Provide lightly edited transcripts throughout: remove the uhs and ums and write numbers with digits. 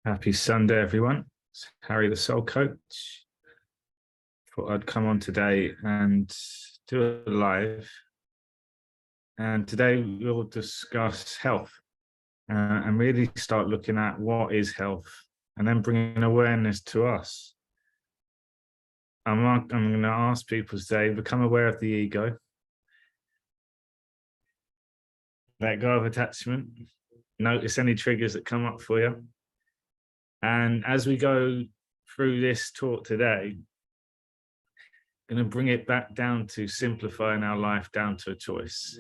Happy Sunday, everyone. It's Harry, the Soul Coach. Thought I'd come on today and do a live. And today we'll discuss health and really start looking at what is health and then bringing awareness to us. I'm going to ask people today, become aware of the ego, let go of attachment, notice any triggers that come up for you. And as we go through this talk today, I'm going to bring it back down to simplifying our life down to a choice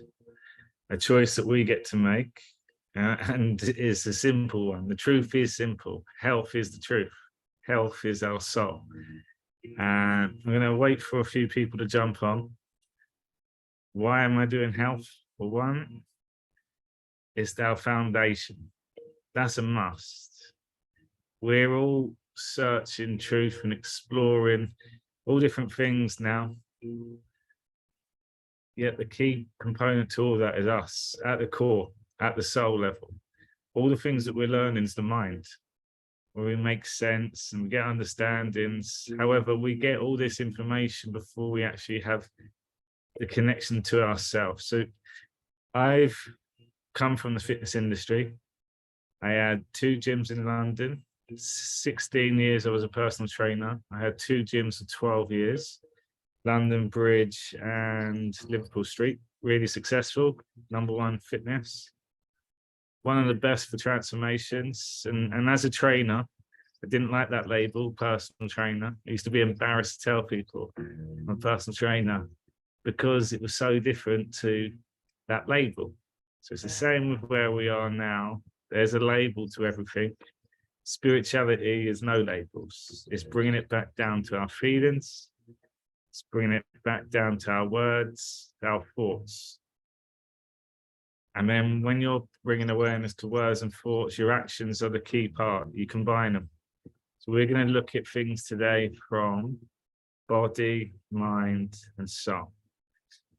that we get to make. And it's a simple one. The truth is simple. Health is the truth. Health is our soul. And I'm going to wait for a few people to jump on. Why am I doing health? For one, it's our foundation. That's a must. We're all searching truth and exploring all different things now. Yet the key component to all that is us at the core, at the soul level. All the things that we're learning is the mind, where we make sense and we get understandings. However, we get all this information before we actually have the connection to ourselves. So I've come from the fitness industry. I had 2 gyms in London. 16 years I was a personal trainer. I had 2 gyms for 12 years, London Bridge and Liverpool Street. Really successful, #1 fitness. One of the best for transformations. And as a trainer, I didn't like that label, personal trainer. I used to be embarrassed to tell people I'm a personal trainer because it was so different to that label. So it's the same with where we are now. There's a label to everything. Spirituality is no labels. It's bringing it back down to our feelings. It's bringing it back down to our words, our thoughts. And then when you're bringing awareness to words and thoughts, your actions are the key part. You combine them. So we're going to look at things today from body, mind, and soul.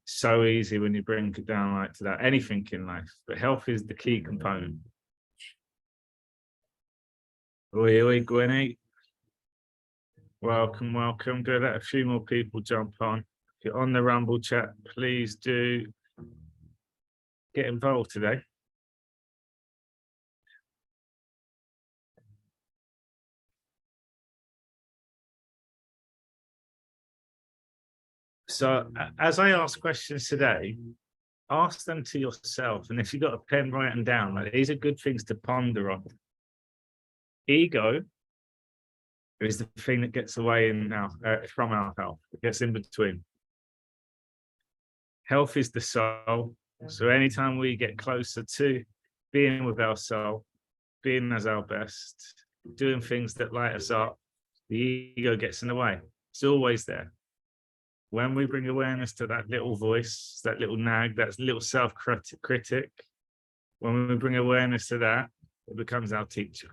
So easy when you bring it down like to that. Anything in life, but health is the key component. Oi, Gwenny. Welcome. Go let a few more people jump on. If you're on the Rumble chat, please do get involved today. So as I ask questions today, ask them to yourself. And if you've got a pen, write them down. Like, these are good things to ponder on. Ego is the thing that gets away from our health. It gets in between. Health is the soul. So anytime we get closer to being with our soul, being as our best, doing things that light us up, the ego gets in the way. It's always there. When we bring awareness to that little voice, that little nag, that little self-critic, when we bring awareness to that, it becomes our teacher.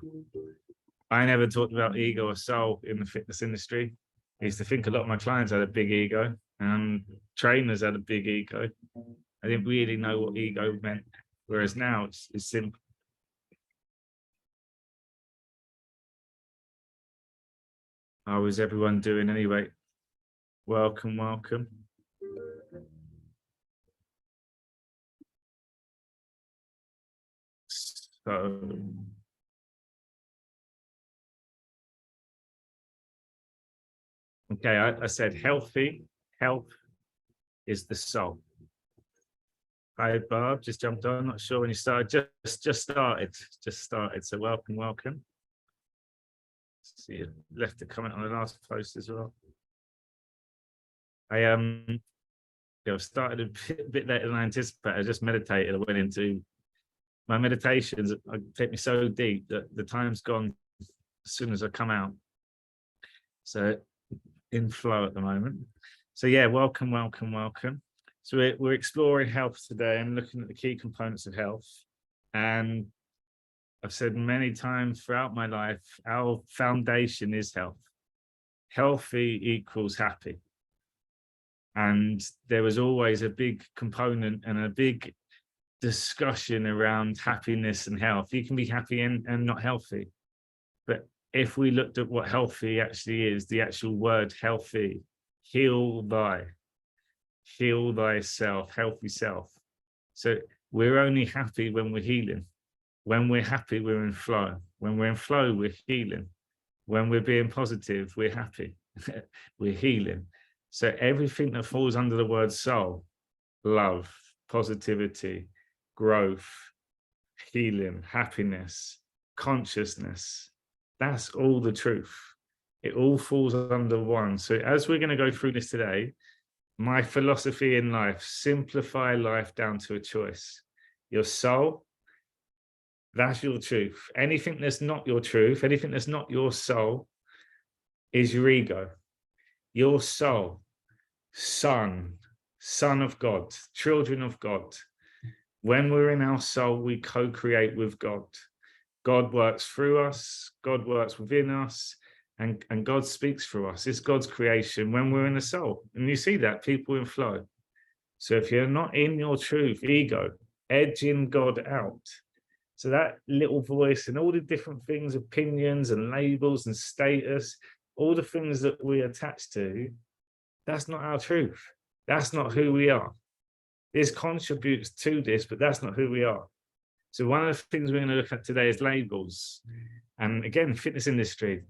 I never talked about ego or soul in the fitness industry. I used to think a lot of my clients had a big ego and trainers had a big ego. I didn't really know what ego meant, whereas now it's simple. How is everyone doing anyway? Welcome. So, okay, I said health is the soul. Hi, Bob, just jumped on. Not sure when you started. Just started. So welcome. See, you left a comment on the last post as well. I started a bit later than I anticipated. I just meditated. I went into my meditations. Take me so deep that the time's gone as soon as I come out. So in flow at the moment. So yeah, welcome. So we're exploring health today and looking at the key components of health. And I've said many times throughout my life, our foundation is health. Healthy equals happy. And there was always a big component and a big discussion around happiness and health. You can be happy and not healthy. But if we looked at what healthy actually is, the actual word healthy, heal thyself, healthy self. So we're only happy when we're healing. When we're happy, we're in flow. When we're in flow, we're healing. When we're being positive, we're happy. We're healing. So everything that falls under the word soul, love, positivity, growth, healing, happiness, consciousness, that's all the truth. It all falls under one. So as we're going to go through this today, my philosophy in life: simplify life down to a choice. Your soul, that's your truth. Anything that's not your truth, anything that's not your soul, is your ego. Your soul, son of God, children of God. When we're in our soul, we co-create with God. God works through us, God works within us, and God speaks through us. It's God's creation when we're in the soul. And you see that, people in flow. So if you're not in your truth, ego, edging God out. So that little voice and all the different things, opinions and labels and status, all the things that we attach to, that's not our truth. That's not who we are. This contributes to this, but that's not who we are. So one of the things we're going to look at today is labels. And again, fitness industry.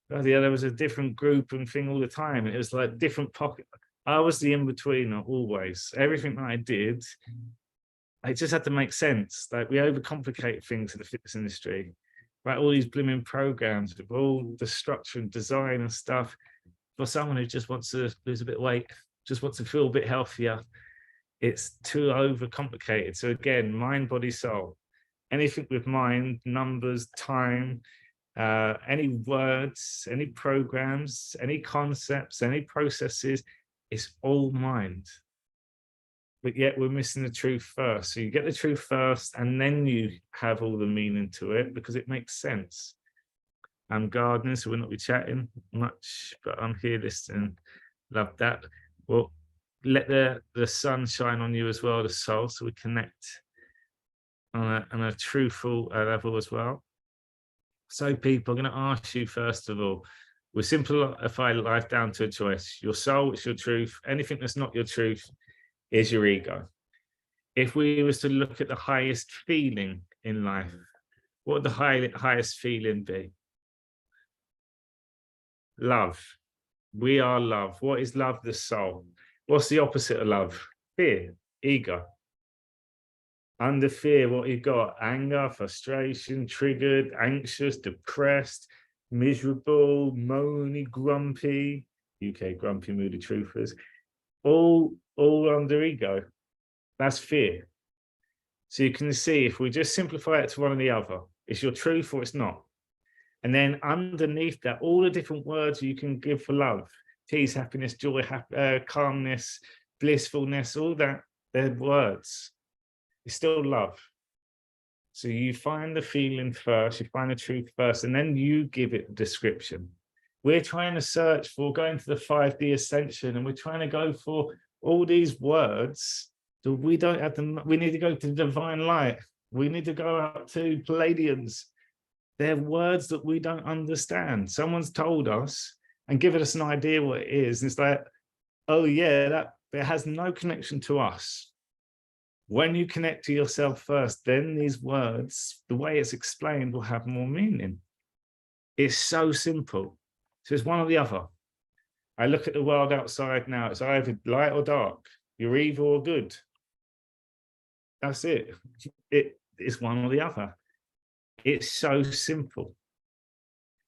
There was a different group and thing all the time. It was like different pocket. I was the in-betweener always. Everything that I did, it just had to make sense. Like, we overcomplicate things in the fitness industry. Right, all these blooming programs with all the structure and design and stuff. For someone who just wants to lose a bit of weight, just wants to feel a bit healthier, it's too overcomplicated. So again, mind, body, soul. Anything with mind, numbers, time, any words, any programs, any concepts, any processes, it's all mind. But yet we're missing the truth first. So you get the truth first, and then you have all the meaning to it, because it makes sense. I'm gardening, so we'll not be chatting much, but I'm here listening. Love that. Well, let the sun shine on you as well, the soul, so we connect on a truthful level as well. So people, I'm going to ask you, first of all, we simplify life down to a choice. Your soul, it's your truth. Anything that's not your truth is your ego. If we was to look at the highest feeling in life, what would the highest feeling be? Love. We are love. What is love? The soul. What's the opposite of love? Fear, ego. Under fear, what you got? Anger, frustration, triggered, anxious, depressed, miserable, moany, grumpy, UK grumpy, moody truthers, all under ego. That's fear. So you can see, if we just simplify it to one or the other, it's your truth or it's not. And then underneath that, all the different words you can give for love: peace, happiness, joy, calmness, blissfulness, all that, they're words. It's still love. So you find the feeling first, you find the truth first, and then you give it a description. We're trying to search for going to the 5D ascension, and we're trying to go for all these words that we don't have them. We need to go to the divine light. We need to go out to Palladians. They're words that we don't understand. Someone's told us and given us an idea what it is. And it's like, oh yeah, that it has no connection to us. When you connect to yourself first, then these words, the way it's explained, will have more meaning. It's so simple. So it's one or the other. I look at the world outside now, it's either light or dark. You're evil or good. That's it. It's one or the other. It's so simple.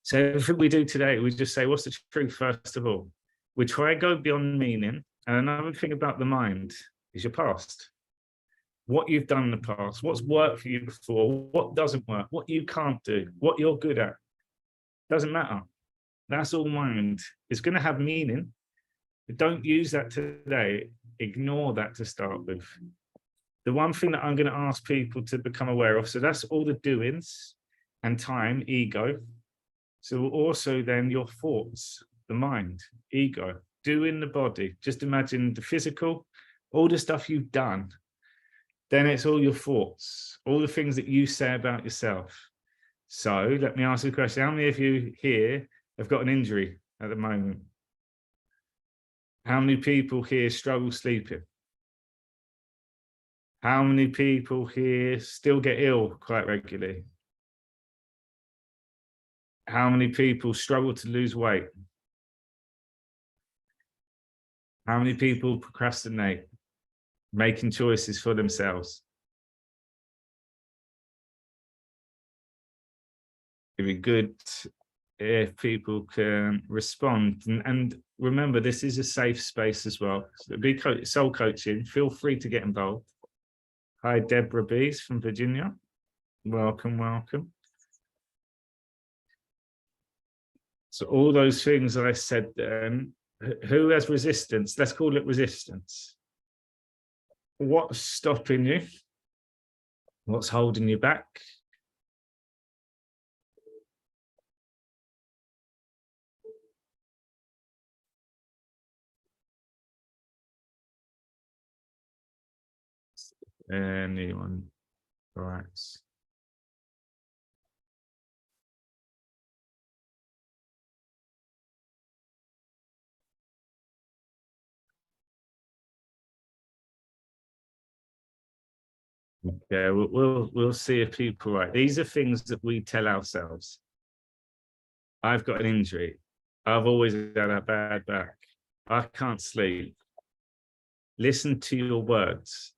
So everything we do today, we just say, what's the truth first of all? We try and go beyond meaning. And another thing about the mind is your past. What you've done in the past, what's worked for you before, what doesn't work, what you can't do, what you're good at. Doesn't matter. That's all mind. It's going to have meaning, but don't use that today. Ignore that to start with. The one thing that I'm going to ask people to become aware of, so that's all the doings and time, ego. So also then your thoughts, the mind, ego, doing the body. Just imagine the physical, all the stuff you've done. Then it's all your thoughts, all the things that you say about yourself. So let me ask you a question. How many of you here have got an injury at the moment? How many people here struggle sleeping? How many people here still get ill quite regularly? How many people struggle to lose weight? How many people procrastinate, making choices for themselves? It'd be good if people can respond. And remember, this is a safe space as well. So be soul coaching. Feel free to get involved. Hi, Deborah Bees from Virginia. Welcome, welcome. So all those things that I said then, who has resistance? Let's call it resistance. What's stopping you? What's holding you back? Anyone? Right. Okay, we'll see if people right. These are things that we tell ourselves. I've got an injury. I've always had a bad back. I can't sleep. Listen to your words.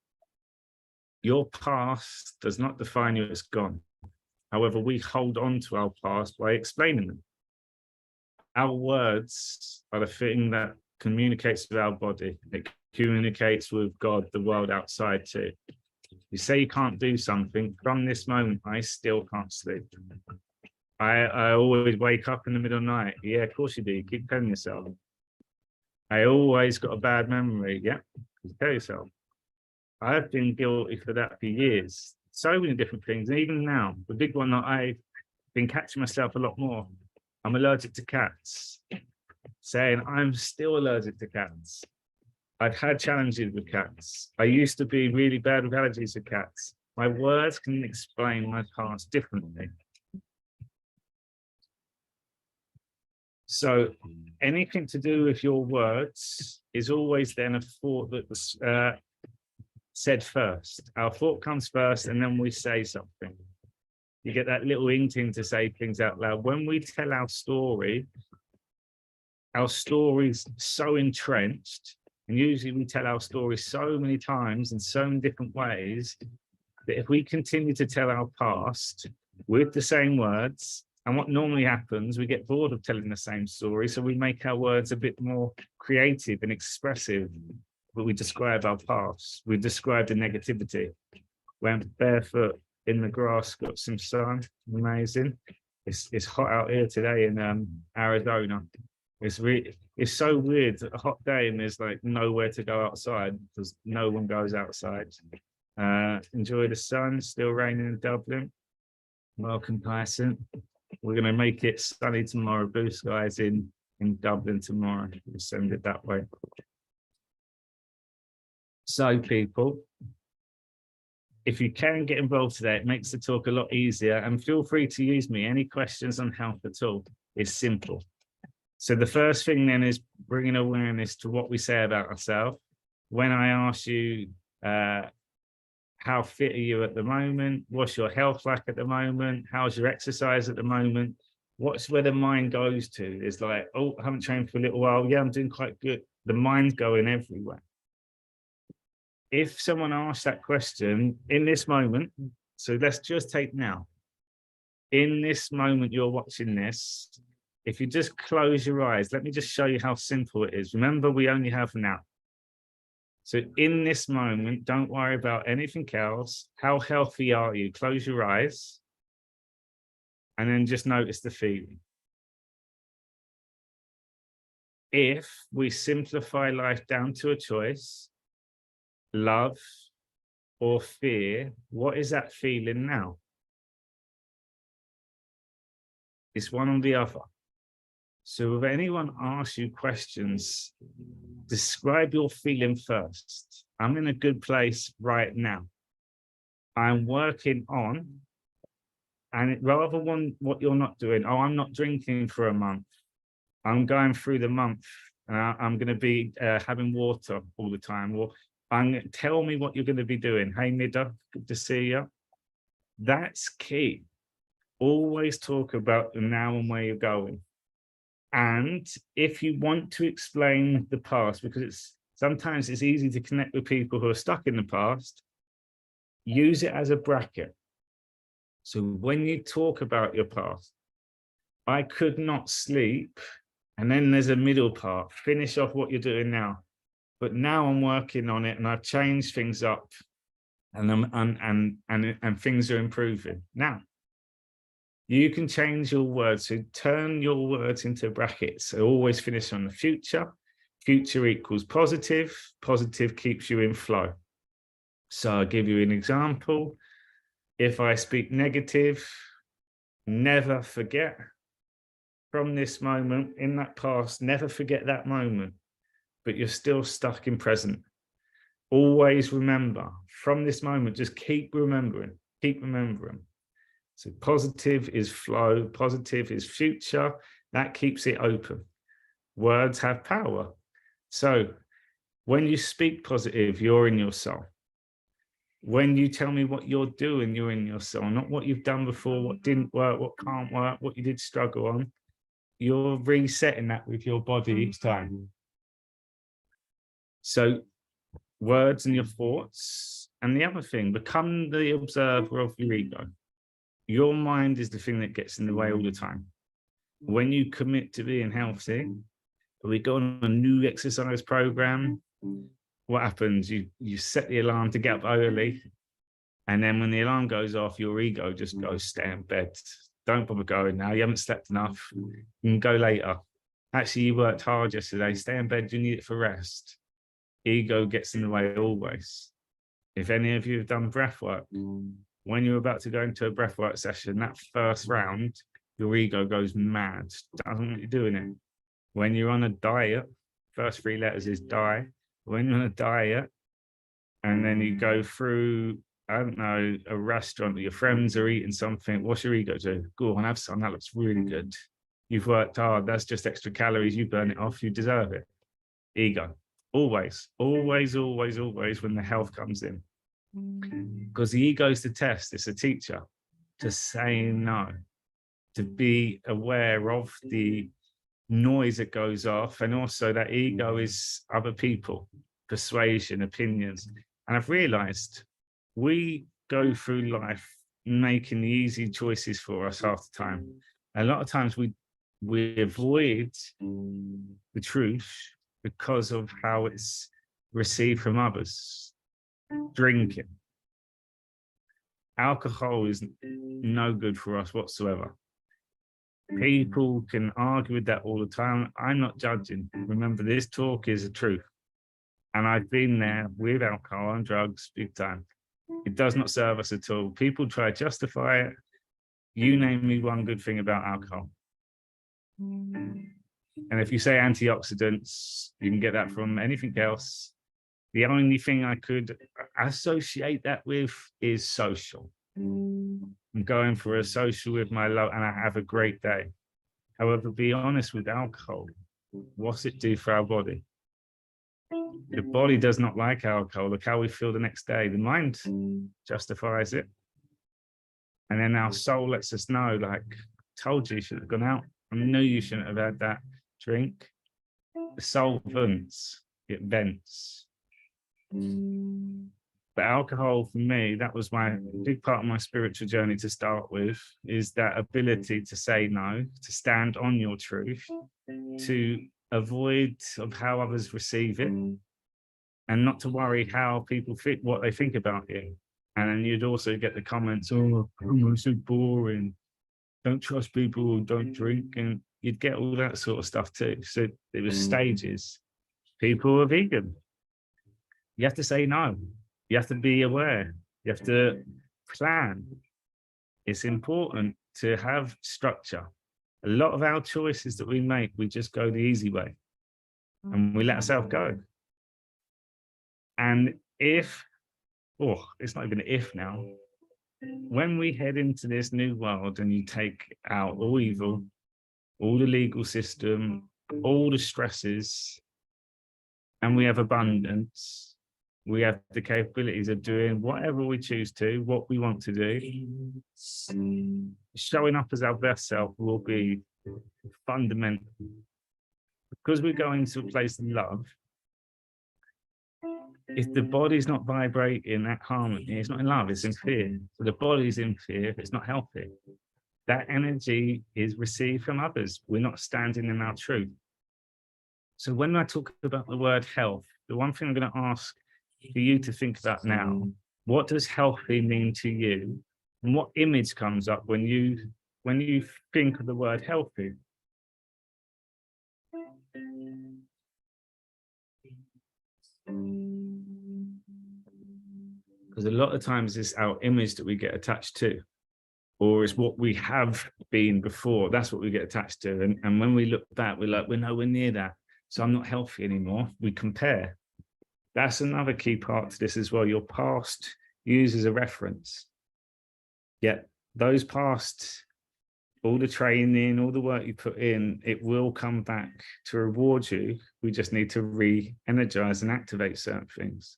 Your past does not define you, it's gone. However, we hold on to our past by explaining them. Our words are the thing that communicates with our body. It communicates with God, the world outside too. You say you can't do something, from this moment, I still can't sleep. I always wake up in the middle of the night. Yeah, of course you do. You keep telling yourself. I always got a bad memory. Yeah, you tell yourself. I've been guilty for that for years. So many different things. And even now, the big one that I've been catching myself a lot more. I'm allergic to cats. Saying I'm still allergic to cats. I've had challenges with cats. I used to be really bad with allergies with cats. My words can explain my past differently. So anything to do with your words is always then a thought that was said first. Our thought comes first and then we say something. You get that little inkling to say things out loud. When we tell our story's so entrenched, and usually we tell our story so many times in so many different ways, that if we continue to tell our past with the same words, and what normally happens, we get bored of telling the same story, so we make our words a bit more creative and expressive, but we describe our past. We describe the negativity. Went barefoot in the grass, got some sun, amazing. It's hot out here today in Arizona. It's so weird, a hot day and there's like nowhere to go outside because no one goes outside. Enjoy the sun, still raining in Dublin. Welcome, Tyson. We're going to make it sunny tomorrow, blue skies in Dublin tomorrow. We'll send it that way. So people, if you can get involved today, it makes the talk a lot easier, and feel free to use me. Any questions on health at all? It's simple. So the first thing then is bringing awareness to what we say about ourselves. When I ask you, how fit are you at the moment? What's your health like at the moment? How's your exercise at the moment? What's where the mind goes to? It's like, oh, I haven't trained for a little while. Yeah, I'm doing quite good. The mind's going everywhere. If someone asks that question in this moment, so let's just take now. In this moment you're watching this, if you just close your eyes, let me just show you how simple it is. Remember, we only have now. So in this moment, don't worry about anything else. How healthy are you? Close your eyes and then just notice the feeling. If we simplify life down to a choice, love or fear, what is that feeling now? It's one or the other. So if anyone asks you questions, describe your feeling first. I'm in a good place right now. I'm working on, And rather than what you're not doing, oh, I'm not drinking for a month. I'm going through the month. I'm going to be having water all the time. Or tell me what you're going to be doing. Hey, Nida, good to see you. That's key. Always talk about the now and where you're going. And if you want to explain the past, because sometimes it's easy to connect with people who are stuck in the past, use it as a bracket. So when you talk about your past, I could not sleep. And then there's a middle part, finish off what you're doing now. But now I'm working on it and I've changed things up and things are improving. Now, you can change your words. So turn your words into brackets. So always finish on the future. Future equals positive. Positive keeps you in flow. So I'll give you an example. If I speak negative, never forget from this moment in that past, never forget that moment, but you're still stuck in present. Always remember from this moment, just keep remembering. So positive is flow, positive is future. That keeps it open. Words have power. So when you speak positive, you're in your soul. When you tell me what you're doing, you're in your soul, not what you've done before, what didn't work, what can't work, what you did struggle on. You're resetting that with your body each time. So words and your thoughts. And the other thing, become the observer of your ego. Your mind is the thing that gets in the way all the time. When you commit to being healthy, we go on a new exercise program. What happens? You set the alarm to get up early. And then when the alarm goes off, your ego just goes, stay in bed. Don't bother going now. You haven't slept enough. You can go later. Actually, you worked hard yesterday. Stay in bed. You need it for rest. Ego gets in the way always. If any of you have done breath work, when you're about to go into a breath work session, that first round, your ego goes mad. Doesn't want you doing it. When you're on a diet, first 3 letters is die. When you're on a diet, and then you go through, I don't know, a restaurant, your friends are eating something, what's your ego do? Go on, have some, that looks really good. You've worked hard, that's just extra calories, you burn it off, you deserve it. Ego, always, always, always, always when the health comes in. Because the ego is the test, it's a teacher to say no, to be aware of the noise that goes off, and also that ego is other people, persuasion, opinions. And I've realized we go through life making the easy choices for us half the time. A lot of times we avoid the truth because of how it's received from others. Drinking. Alcohol is no good for us whatsoever. People can argue with that all the time. I'm not judging. Remember, this talk is the truth. And I've been there with alcohol and drugs big time. It does not serve us at all. People try to justify it. You name me one good thing about alcohol. And if you say antioxidants, you can get that from anything else. The only thing I could associate that with is social. I'm going for a social with my love and I have a great day. However, be honest with alcohol. What's it do for our body? The body does not like alcohol. Look how we feel the next day. The mind justifies it. And then our soul lets us know, like, told you should have gone out. I knew you shouldn't have had that drink. The soul vents, it vents. But alcohol, for me, that was my big part of my spiritual journey to start with, is that ability to say no, to stand on your truth, to avoid of how others receive it, and not to worry how people fit what they think about you. And then you'd also get the comments, oh, I'm so boring. Don't trust people, don't drink. And you'd get all that sort of stuff too. So it was stages. People are vegan. You have to say no. You have to be aware. You have to plan. It's important to have structure. A lot of our choices that we make, we just go the easy way and we let ourselves go. And if, oh, it's not even if now, when we head into this new world and you take out all evil, all the legal system, all the stresses, and we have abundance, we have the capabilities of doing whatever we choose to, what we want to do. Showing up as our best self will be fundamental. Because we're going to a place of love, if the body's not vibrating at harmony, it's not in love, it's in fear. So the body's in fear, it's not healthy. That energy is received from others. We're not standing in our truth. So when I talk about the word health, the one thing I'm going to ask for you to think about now, what does healthy mean to you? And what image comes up when you think of the word healthy? Because a lot of times it's our image that we get attached to, or it's what we have been before. That's what we get attached to. And when we look back, we're like, we're nowhere near that. So I'm not healthy anymore. We compare. That's another key part to this as well. Your past used as a reference. Yet those past, all the training, all the work you put in, it will come back to reward you. We just need to re-energize and activate certain things.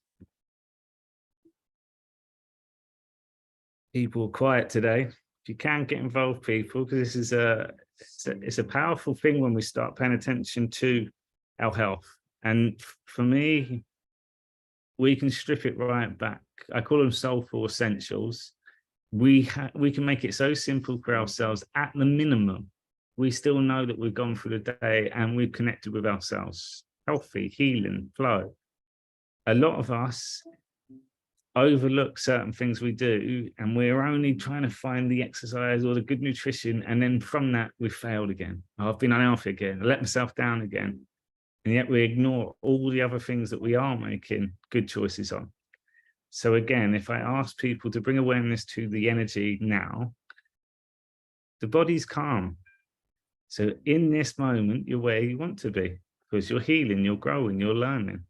People are quiet today. If you can get involved, people, because this is it's a powerful thing when we start paying attention to our health. And for me, we can strip it right back. I call them soulful essentials. We can make it so simple for ourselves. At the minimum, we still know that we've gone through the day and we've connected with ourselves. Healthy, healing, flow. A lot of us overlook certain things we do, and we're only trying to find the exercise or the good nutrition, and then from that we failed again. I've been unhealthy again. I let myself down again. And yet we ignore all the other things that we are making good choices on. So again, if I ask people to bring awareness to the energy now, the body's calm. So in this moment, you're where you want to be, because you're healing, you're growing, you're learning.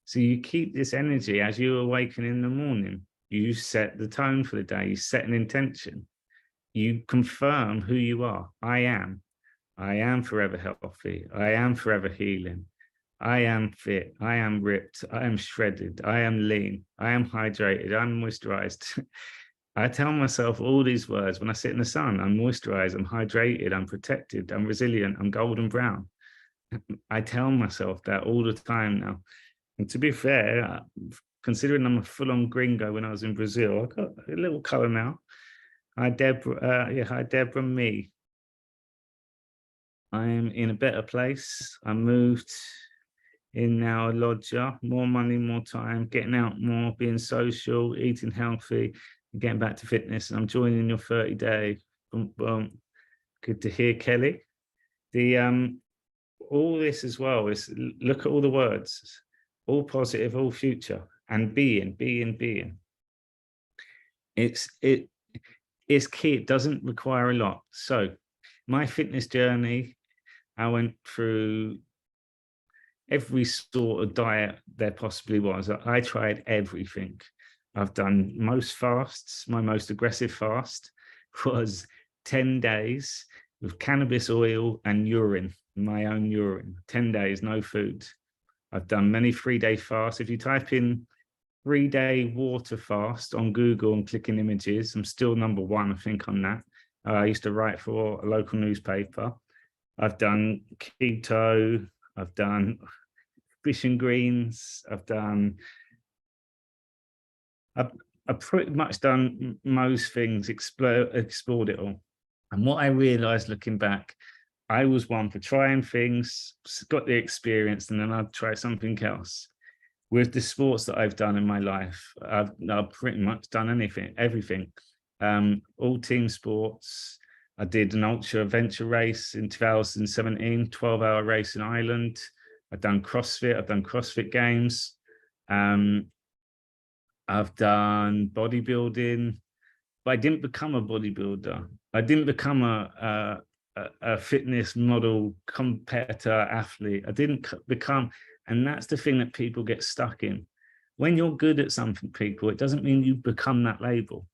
So you keep this energy as you awaken in the morning. You set the tone for the day, you set an intention. You confirm who you are. I am. I am forever healthy. I am forever healing. I am fit. I am ripped. I am shredded. I am lean. I am hydrated. I'm moisturized. I tell myself all these words when I sit in the sun. I'm moisturized. I'm hydrated. I'm protected. I'm resilient. I'm golden brown. I tell myself that all the time now. And to be fair, considering I'm a full-on gringo when I was in Brazil, I got a little color now. Hi, Deborah. Hi, Deborah. Me. I'm in a better place. I moved in now a lodger, more money, more time, getting out more, being social, eating healthy, and getting back to fitness. And I'm joining your 30-day. Good to hear, Kelly. The all this as well is, look at all the words, all positive, all future, and being. It's key. It doesn't require a lot. So my fitness journey, I went through every sort of diet there possibly was. I tried everything. I've done most fasts. My most aggressive fast was 10 days with cannabis oil and urine, my own urine, 10 days, no food. I've done many 3-day fasts. If you type in 3-day water fast on Google and click in images, I'm still number one, I think, on that. I used to write for a local newspaper. I've done keto. I've done fish and greens. I've pretty much done most things, explored it all. And what I realized looking back, I was one for trying things, got the experience, and then I'd try something else. With the sports that I've done in my life, I've pretty much done everything. All team sports. I did an ultra adventure race in 2017, 12-hour race in Ireland. I've done CrossFit. I've done CrossFit Games. I've done bodybuilding, but I didn't become a bodybuilder. I didn't become a fitness model, competitor, athlete. I didn't become, and that's the thing that people get stuck in. When you're good at something, people, it doesn't mean you become that label.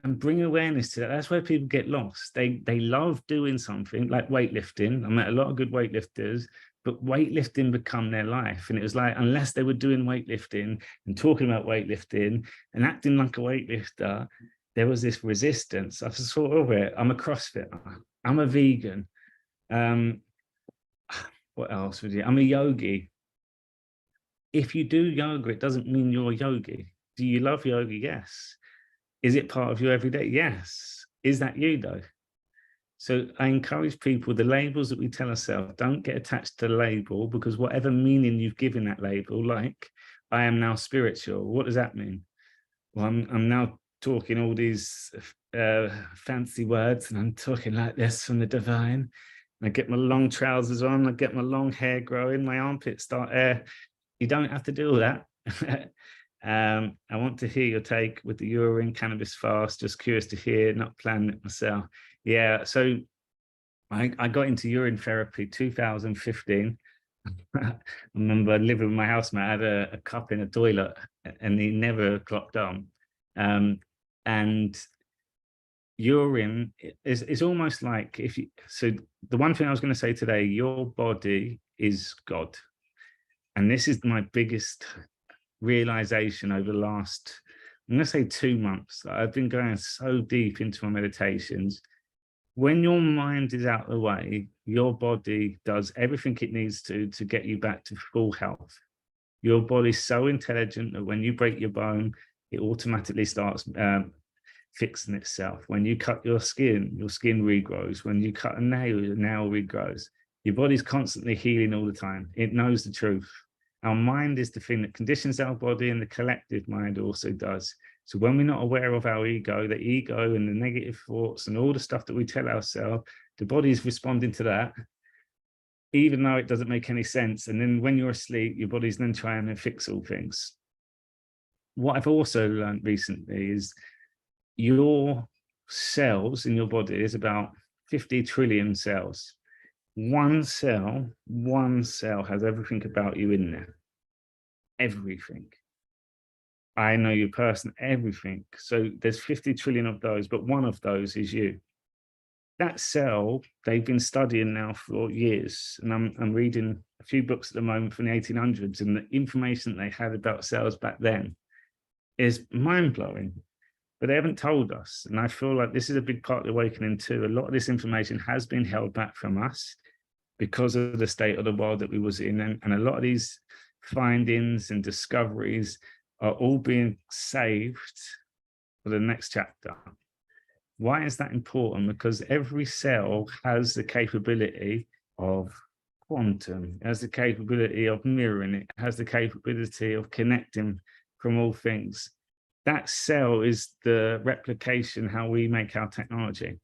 and bring awareness to that. That's where people get lost. They love doing something like weightlifting. I met a lot of good weightlifters, but weightlifting become their life. And it was like, unless they were doing weightlifting and talking about weightlifting and acting like a weightlifter, there was this resistance. I sort of it. I'm a CrossFitter. I'm a vegan. What else would you? I'm a yogi. If you do yoga, it doesn't mean you're a yogi. Do you love yoga? Yes. Is it part of your everyday? Yes. Is that you though? So I encourage people, the labels that we tell ourselves, don't get attached to the label, because whatever meaning you've given that label, like I am now spiritual, what does that mean? Well, I'm now talking all these fancy words, and I'm talking like this from the divine. I get my long trousers on, I get my long hair growing, my armpits start air. You don't have to do all that. I want to hear your take with the urine cannabis fast. Just curious to hear, not planning it myself. Yeah, so I got into urine therapy 2015. I remember living with my housemate. I had a cup in a toilet, and he never clocked on. And urine is almost like, if you, so the one thing I was going to say today, your body is God. And this is my biggest realization over the last, I'm going to say 2 months. I've been going so deep into my meditations. When your mind is out of the way, your body does everything it needs to get you back to full health. Your body's so intelligent that when you break your bone, it automatically starts fixing itself. When you cut your skin regrows. When you cut a nail, your nail regrows. Your body's constantly healing all the time. It knows the truth. Our mind is the thing that conditions our body, and the collective mind also does. So when we're not aware of our ego, the ego and the negative thoughts and all the stuff that we tell ourselves, the body is responding to that, even though it doesn't make any sense. And then when you're asleep, your body's then trying to fix all things. What I've also learned recently is your cells in your body is about 50 trillion cells. One cell has everything about you in there. Everything. I know your person, everything. So there's 50 trillion of those, but one of those is you. That cell, they've been studying now for years. And I'm reading a few books at the moment from the 1800s, and the information they had about cells back then is mind-blowing. But they haven't told us. And I feel like this is a big part of the awakening too. A lot of this information has been held back from us because of the state of the world that we was in. And a lot of these findings and discoveries are all being saved for the next chapter. Why is that important? Because every cell has the capability of quantum, it has the capability of mirroring, it has the capability of connecting from all things. That cell is the replication, how we make our technology.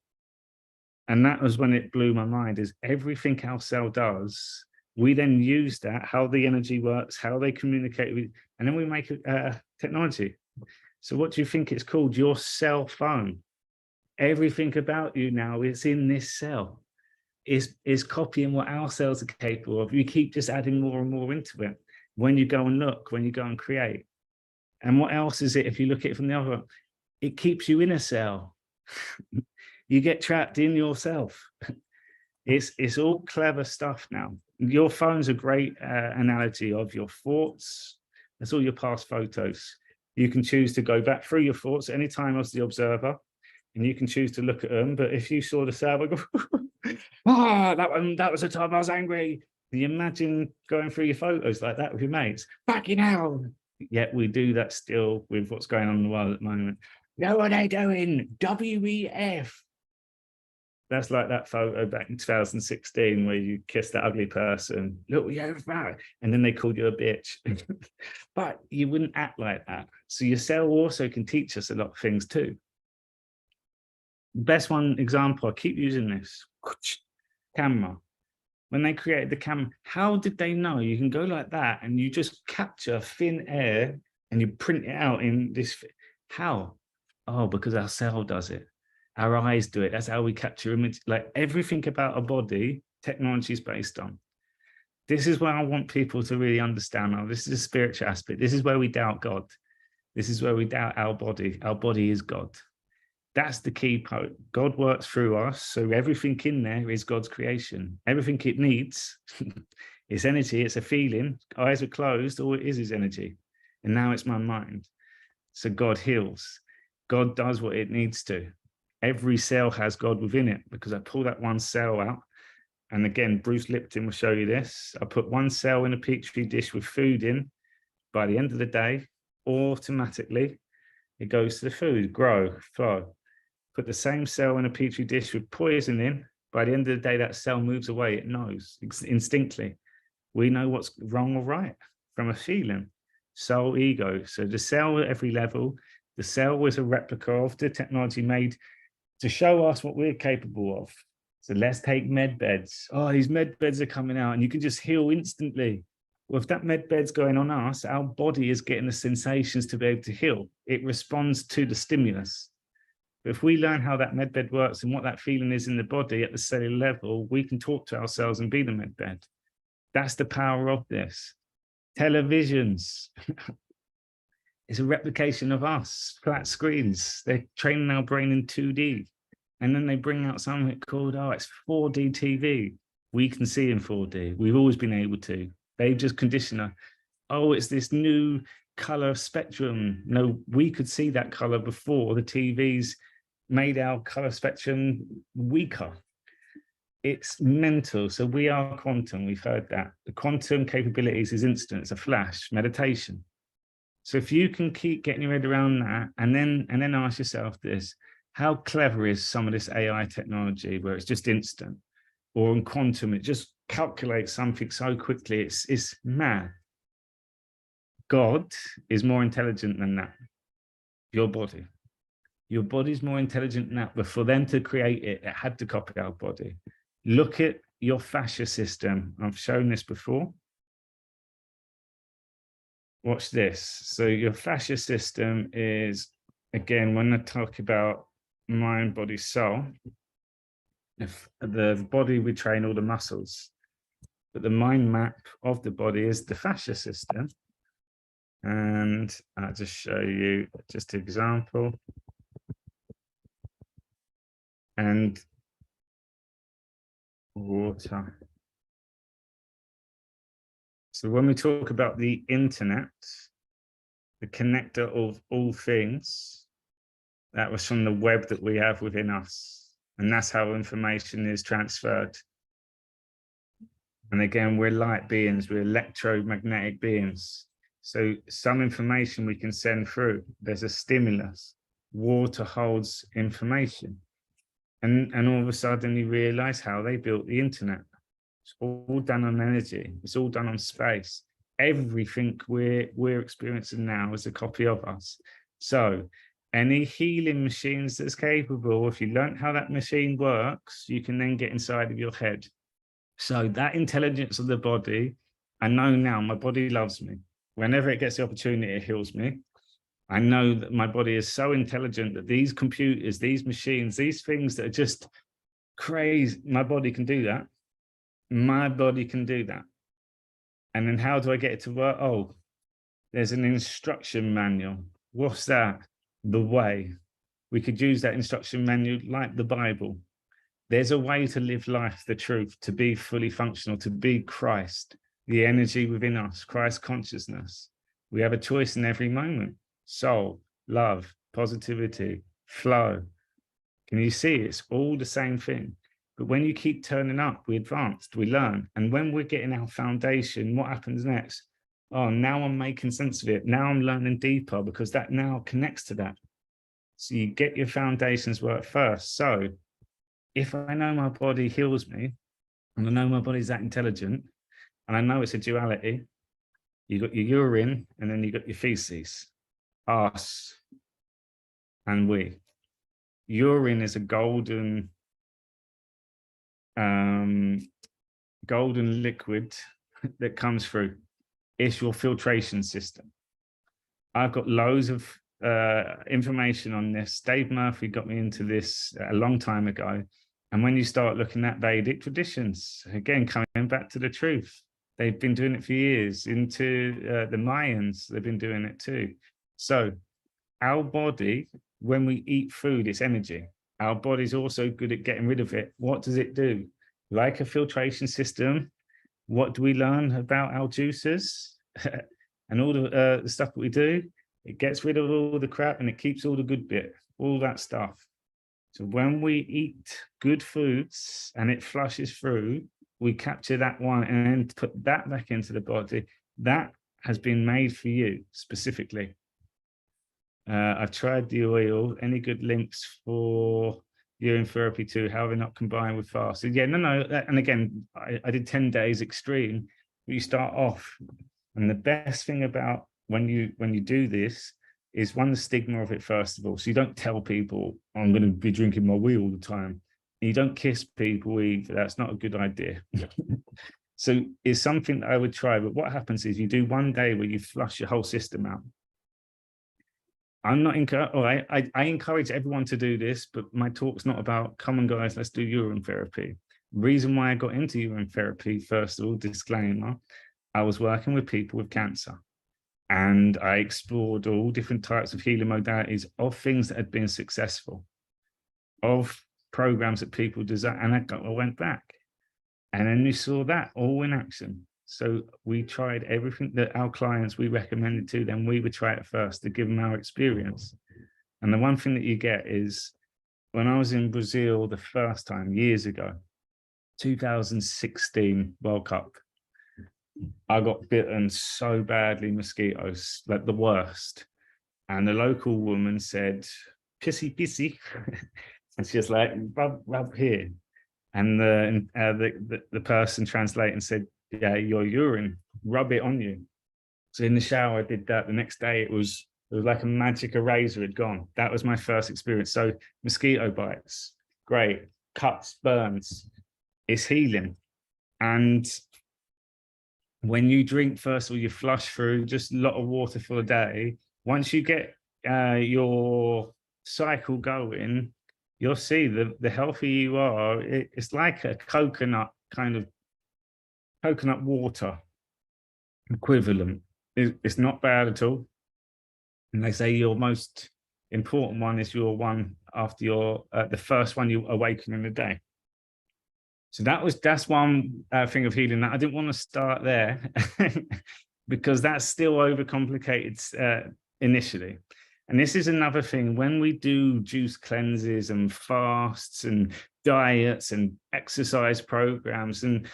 And that was when it blew my mind, is everything our cell does, we then use that, how the energy works, how they communicate with, and then we make technology. So what do you think it's called? Your cell phone. Everything about you now is in this cell, is copying what our cells are capable of. You keep just adding more and more into it when you go and look, when you go and create. And what else is it if you look at it from the other? It keeps you in a cell. You get trapped in yourself. It's all clever stuff now. Your phone's a great analogy of your thoughts. That's all your past photos. You can choose to go back through your thoughts anytime as the observer, and you can choose to look at them. But if you saw the cell, go, that was the time I was angry. Can you imagine going through your photos like that with your mates? Fucking hell. Yet we do that still with what's going on in the world at the moment. Know what they doing? WEF. That's like that photo back in 2016 where you kissed that ugly person. Look, and then they called you a bitch. But you wouldn't act like that. So your cell also can teach us a lot of things too. Best one example, I keep using this. Camera. When they created the camera, how did they know you can go like that and you just capture thin air and you print it out in this? How? Oh, because our cell does it. Our eyes do it. That's how we capture image. Like everything about our body, technology is based on. This is where I want people to really understand. Now, this is a spiritual aspect. This is where we doubt God. This is where we doubt our body. Our body is God. That's the key part. God works through us. So everything in there is God's creation. Everything it needs is energy. It's a feeling. Eyes are closed. All it is energy. And now it's my mind. So God heals. God does what it needs to. Every cell has God within it, because I pull that one cell out. And again, Bruce Lipton will show you this. I put one cell in a petri dish with food in. By the end of the day, automatically, it goes to the food, grow, flow. Put the same cell in a petri dish with poison in. By the end of the day, that cell moves away. It knows instinctively. We know what's wrong or right from a feeling. Soul, ego. So the cell at every level, the cell was a replica of the technology made to show us what we're capable of. So let's take med beds. Oh, these med beds are coming out and you can just heal instantly. Well, if that med bed's going on us, our body is getting the sensations to be able to heal. It responds to the stimulus. But if we learn how that med bed works and what that feeling is in the body at the cellular level, we can talk to ourselves and be the med bed. That's the power of this. Televisions. It's a replication of us, flat screens. They're training our brain in 2D. And then they bring out something called, oh, it's 4D TV. We can see in 4D. We've always been able to. They've just conditioned us. Oh, it's this new color spectrum. No, we could see that color before the TVs made our color spectrum weaker. It's mental. So we are quantum. We've heard that. The quantum capabilities is instant. It's a flash, meditation. So if you can keep getting your head around that, and then ask yourself this, how clever is some of this AI technology where it's just instant? Or in quantum, it just calculates something so quickly, it's mad. God is more intelligent than that. Your body's more intelligent than that, but for them to create it, it had to copy our body. Look at your fascia system. I've shown this before. Watch this. So your fascia system is, again, when I talk about mind, body, soul, if the body, we train all the muscles, but the mind map of the body is the fascia system. And I'll just show you just an example. And water. So when we talk about the internet, the connector of all things, that was from the web that we have within us. And that's how information is transferred. And again, we're light beings, we're electromagnetic beings. So some information we can send through. There's a stimulus. Water holds information. And all of a sudden you realize how they built the internet. It's all done on energy. It's all done on space. Everything we're experiencing now is a copy of us. So any healing machines that's capable, if you learn how that machine works, you can then get inside of your head. So that intelligence of the body, I know now my body loves me. Whenever it gets the opportunity, it heals me. I know that my body is so intelligent that these computers, these machines, these things that are just crazy, my body can do that. My body can do that. And then how do I get it to work? Oh, there's an instruction manual. What's that? The way. We could use that instruction manual like the Bible. There's a way to live life, the truth, to be fully functional, to be Christ, the energy within us, Christ consciousness. We have a choice in every moment. Soul, love, positivity, flow. Can you see it's all the same thing? But when you keep turning up, we advance, we learn. And when we're getting our foundation, what happens next? Oh, now I'm making sense of it. Now I'm learning deeper because that now connects to that. So you get your foundations work first. So if I know my body heals me, and I know my body's that intelligent, and I know it's a duality, you got your urine and then you got your feces, us and we. Urine is a golden liquid that comes through. It's your filtration system. I've got loads of information on this. Dave Murphy got me into this a long time ago. And when you start looking at Vedic traditions, again, coming back to the truth, they've been doing it for years. Into the Mayans, they've been doing it too. So our body when we eat food, it's energy. Our body's also good at getting rid of it. What does it do? Like a filtration system, what do we learn about our juices and all the stuff that we do? It gets rid of all the crap and it keeps all the good bit, all that stuff. So when we eat good foods and it flushes through, we capture that one and then put that back into the body. That has been made for you specifically. I've tried the oil. Any good links for urine therapy too? How are they not combined with fasting? Yeah, no. And again, I did 10 days extreme. But you start off, and the best thing about when you do this is one, the stigma of it first of all. So you don't tell people I'm going to be drinking my wee all the time. And you don't kiss people either. That's not a good idea. So it's something that I would try. But what happens is you do one day where you flush your whole system out. I'm not I encourage everyone to do this, but my talk's not about, come on guys, let's do urine therapy. Reason why I got into urine therapy, first of all, disclaimer, I was working with people with cancer and I explored all different types of healing modalities of things that had been successful, of programs that people design, and I went back. And then we saw that all in action. So we tried everything that our clients we recommended to them. We would try it first to give them our experience. And the one thing that you get is when I was in Brazil the first time years ago, 2016 World Cup, I got bitten so badly, mosquitoes, like the worst. And the local woman said, pissy. And she was like, rub here. And the person translating said, yeah, your urine, rub it on you. So in the shower, I did that. The next day, it was like a magic eraser had gone. That was my first experience. So mosquito bites, great. Cuts, burns, it's healing. And when you drink, first of all, you flush through just a lot of water for a day. Once you get your cycle going, you'll see the healthier you are. It's like a coconut water equivalent. It's not bad at all. And they say your most important one is your one after your the first one you awaken in the day. So that's one thing of healing that I didn't want to start there because that's still overcomplicated initially. And this is another thing when we do juice cleanses and fasts and diets and exercise programs and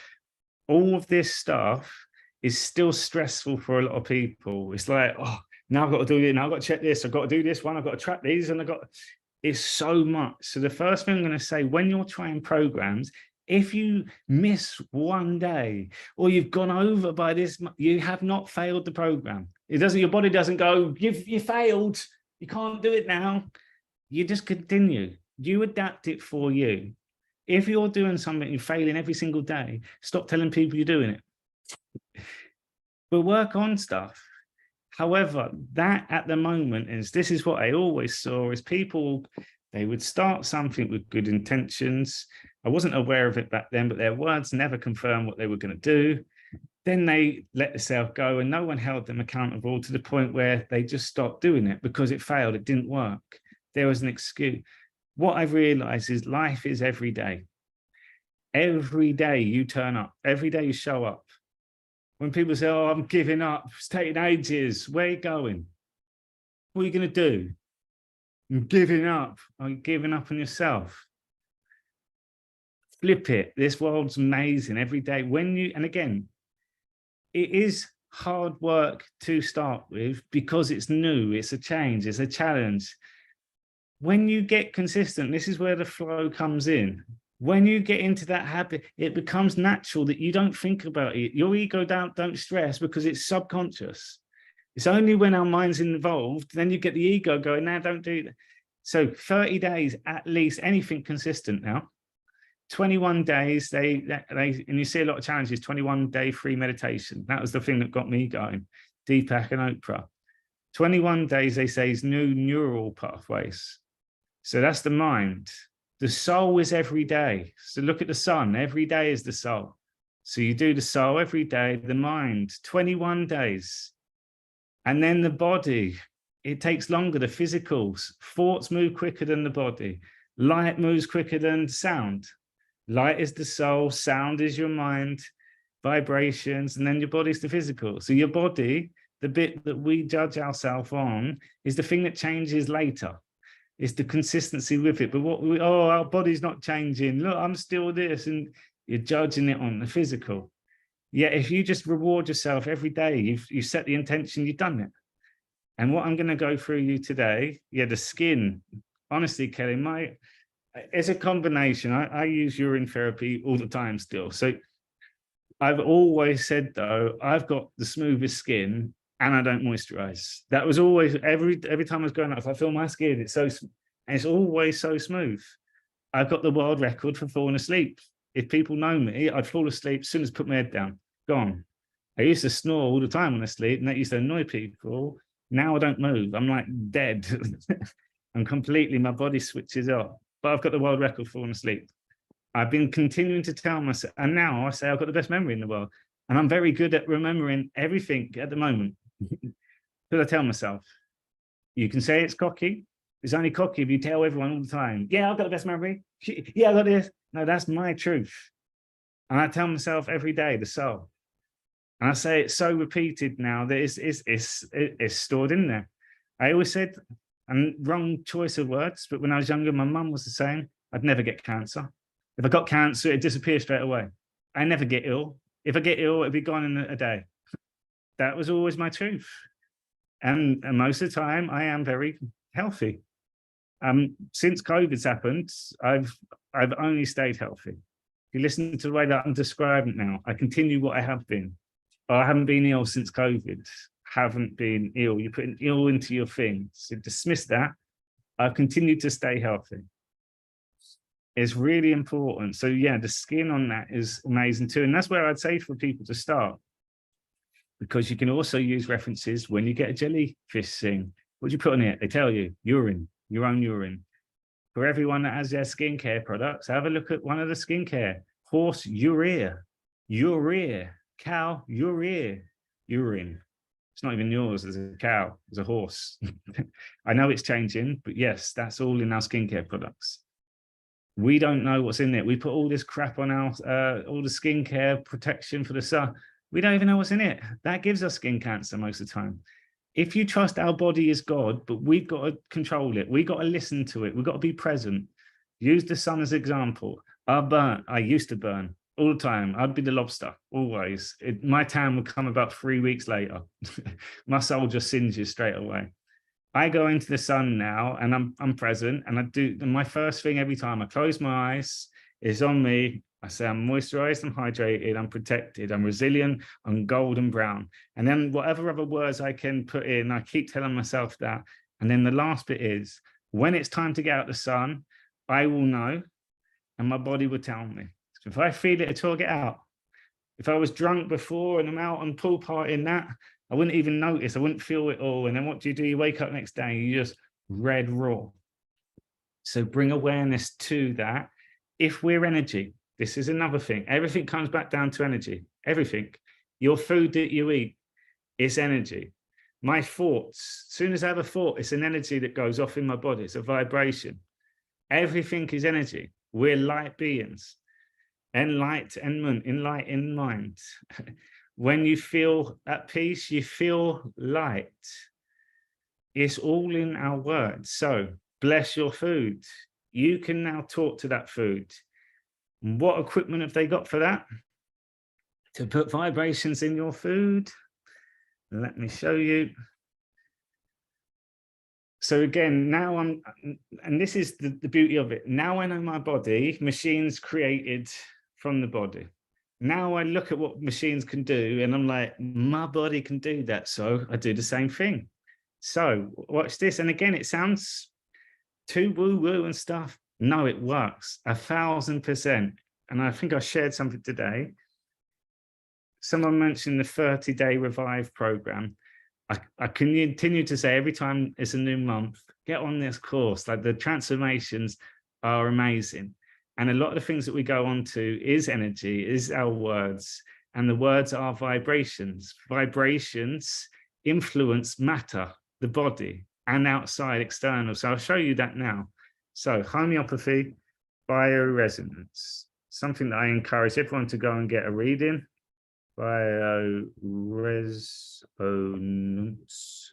all of this stuff is still stressful for a lot of people. It's like, oh, now I've got to do it. Now I've got to check this. I've got to do this one. I've got to track these. And it's so much. So the first thing I'm going to say, when you're trying programs, if you miss one day or you've gone over by this, you have not failed the program. Your body doesn't go, you failed. You can't do it now. You just continue. You adapt it for you. If you're doing something, you're failing every single day, stop telling people you're doing it. But work on stuff. However, that at the moment this is what I always saw is people, they would start something with good intentions. I wasn't aware of it back then, but their words never confirmed what they were going to do. Then they let themselves go and no one held them accountable to the point where they just stopped doing it because it failed. It didn't work. There was an excuse. What I've realized is life is every day. Every day you turn up. Every day you show up. When people say, oh, I'm giving up, it's taking ages. Where are you going? What are you going to do? I'm giving up. Are you giving up on yourself? Flip it. This world's amazing every day. And again, it is hard work to start with because it's new, it's a change, it's a challenge. When you get consistent, this is where the flow comes in. When you get into that habit, it becomes natural that you don't think about it. Your ego don't stress because it's subconscious. It's only when our mind's involved, then you get the ego going, now don't do that. So 30 days, at least, anything consistent now. 21 days, and you see a lot of challenges, 21-day free meditation. That was the thing that got me going, Deepak and Oprah. 21 days, they say, is new neural pathways. So that's the mind. The soul is every day. So look at the sun, every day is the soul. So you do the soul every day, the mind, 21 days. And then the body, it takes longer. The physicals, thoughts move quicker than the body. Light moves quicker than sound. Light is the soul, sound is your mind, vibrations, and then your body's the physical. So your body, the bit that we judge ourselves on, is the thing that changes later. It's the consistency with it. But our body's not changing. Look, I'm still this, and you're judging it on the physical. Yeah, if you just reward yourself every day, you set the intention, you've done it. And what I'm going to go through you today, the skin. Honestly, Kelly, it's a combination. I use urine therapy all the time still. So I've always said, though, I've got the smoothest skin and I don't moisturize. That was always, every time I was going up, I feel my skin, it's always so smooth. I've got the world record for falling asleep. If people know me, I'd fall asleep as soon as I put my head down. Gone. I used to snore all the time when I sleep, and that used to annoy people. Now I don't move. I'm like dead. I'm completely, my body switches off. But I've got the world record for falling asleep. I've been continuing to tell myself, and now I say I've got the best memory in the world. And I'm very good at remembering everything at the moment. Because I tell myself, you can say it's cocky. It's only cocky if you tell everyone all the time, yeah, I've got the best memory. Yeah, I got this. No, that's my truth. And I tell myself every day, the soul. And I say it's so repeated now that it's stored in there. I always said, and wrong choice of words, but when I was younger, my mum was the same. I'd never get cancer. If I got cancer, it'd disappear straight away. I never get ill. If I get ill, it'd be gone in a day. That was always my truth. And most of the time, I am very healthy. Since COVID's happened, I've only stayed healthy. If you listen to the way that I'm describing it now, I continue what I have been. I haven't been ill since COVID. Haven't been ill. You're putting ill into your thing. So dismiss that. I've continued to stay healthy. It's really important. So yeah, the skin on that is amazing too. And that's where I'd say for people to start. Because you can also use references when you get a jellyfish thing. What do you put on it? They tell you, urine, your own urine. For everyone that has their skincare products, have a look at one of the skincare. Horse urea, cow urea, urine. It's not even yours as a cow, as a horse. I know it's changing, but yes, that's all in our skincare products. We don't know what's in there. We put all this crap on our, all the skincare protection for the sun. We don't even know what's in it. That gives us skin cancer most of the time. If you trust our body is God, but we've got to control it. We've got to listen to it. We've got to be present. Use the sun as an example. I used to burn all the time. I'd be the lobster, always. My tan would come about 3 weeks later. My soul just singes straight away. I go into the sun now and I'm present, and I do my first thing every time I close my eyes is on me. I say I'm moisturized, I'm hydrated, I'm protected, I'm resilient, I'm golden brown. And then whatever other words I can put in, I keep telling myself that. And then the last bit is, when it's time to get out the sun, I will know, and my body will tell me. So if I feel it at all, get out. If I was drunk before and I'm out on pool partying that, I wouldn't even notice, I wouldn't feel it all. And then what do? You wake up next day, you just red raw. So bring awareness to that. If we're energy, this is another thing. Everything comes back down to energy. Everything. Your food that you eat is energy. My thoughts, as soon as I have a thought, it's an energy that goes off in my body. It's a vibration. Everything is energy. We're light beings. Enlightenment, enlightened mind. When you feel at peace, you feel light. It's all in our words. So bless your food. You can now talk to that food. What equipment have they got for that? To put vibrations in your food. Let me show you. So again, now and this is the beauty of it. Now I know my body, machines created from the body. Now I look at what machines can do and I'm like, my body can do that. So I do the same thing. So watch this. And again, it sounds too woo-woo and stuff. No, it works 1000%. And I think I shared something today. Someone mentioned the 30-day Revive program. I continue to say every time it's a new month, get on this course. Like the transformations are amazing. And a lot of the things that we go on to is energy, is our words. And the words are vibrations. Vibrations influence matter, the body. and outside external. So I'll show you that now. So homeopathy, bioresonance, something that I encourage everyone to go and get a reading. Bioresonance.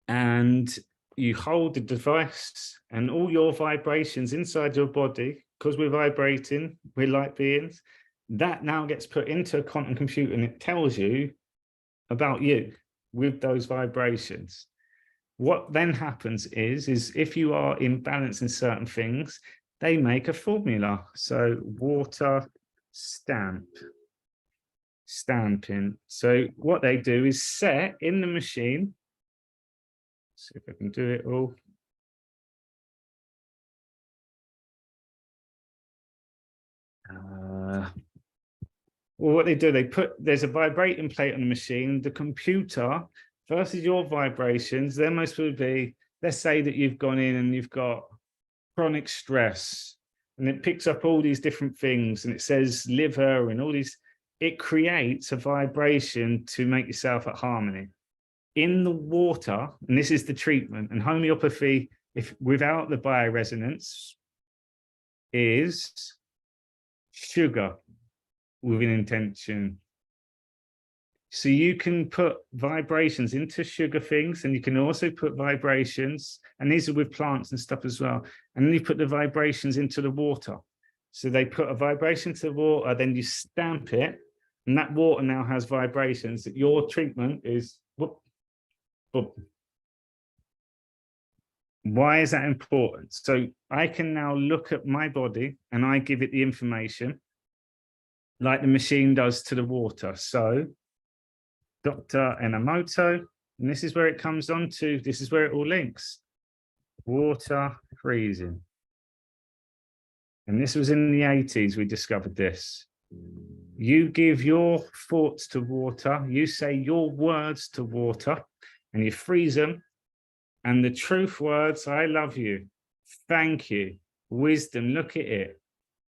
And you hold the device and all your vibrations inside your body, because we're vibrating, we're light beings, that now gets put into a quantum computer and it tells you about you with those vibrations. What then happens is if you are in balance in certain things, they make a formula. So water stamping. So what they do is set in the machine. See if I can do it all. Well, what they do, there's a vibrating plate on the machine. The computer versus your vibrations, their most would be, let's say that you've gone in and you've got chronic stress, and it picks up all these different things and it says liver and all these, it creates a vibration to make yourself at harmony. In the water, and this is the treatment, and homeopathy, if without the bioresonance, is sugar with an intention. So you can put vibrations into sugar things, and you can also put vibrations, and these are with plants and stuff as well. And then you put the vibrations into the water. So they put a vibration to the water, then you stamp it, and that water now has vibrations. That your treatment is whoop, whoop. Why is that important? So I can now look at my body and I give it the information like the machine does to the water. So Dr. Enomoto, and this is where it comes on to, this is where it all links. Water freezing. And this was in the 80s, we discovered this. You give your thoughts to water, you say your words to water, and you freeze them. And the truth words, I love you, thank you, wisdom, look at it.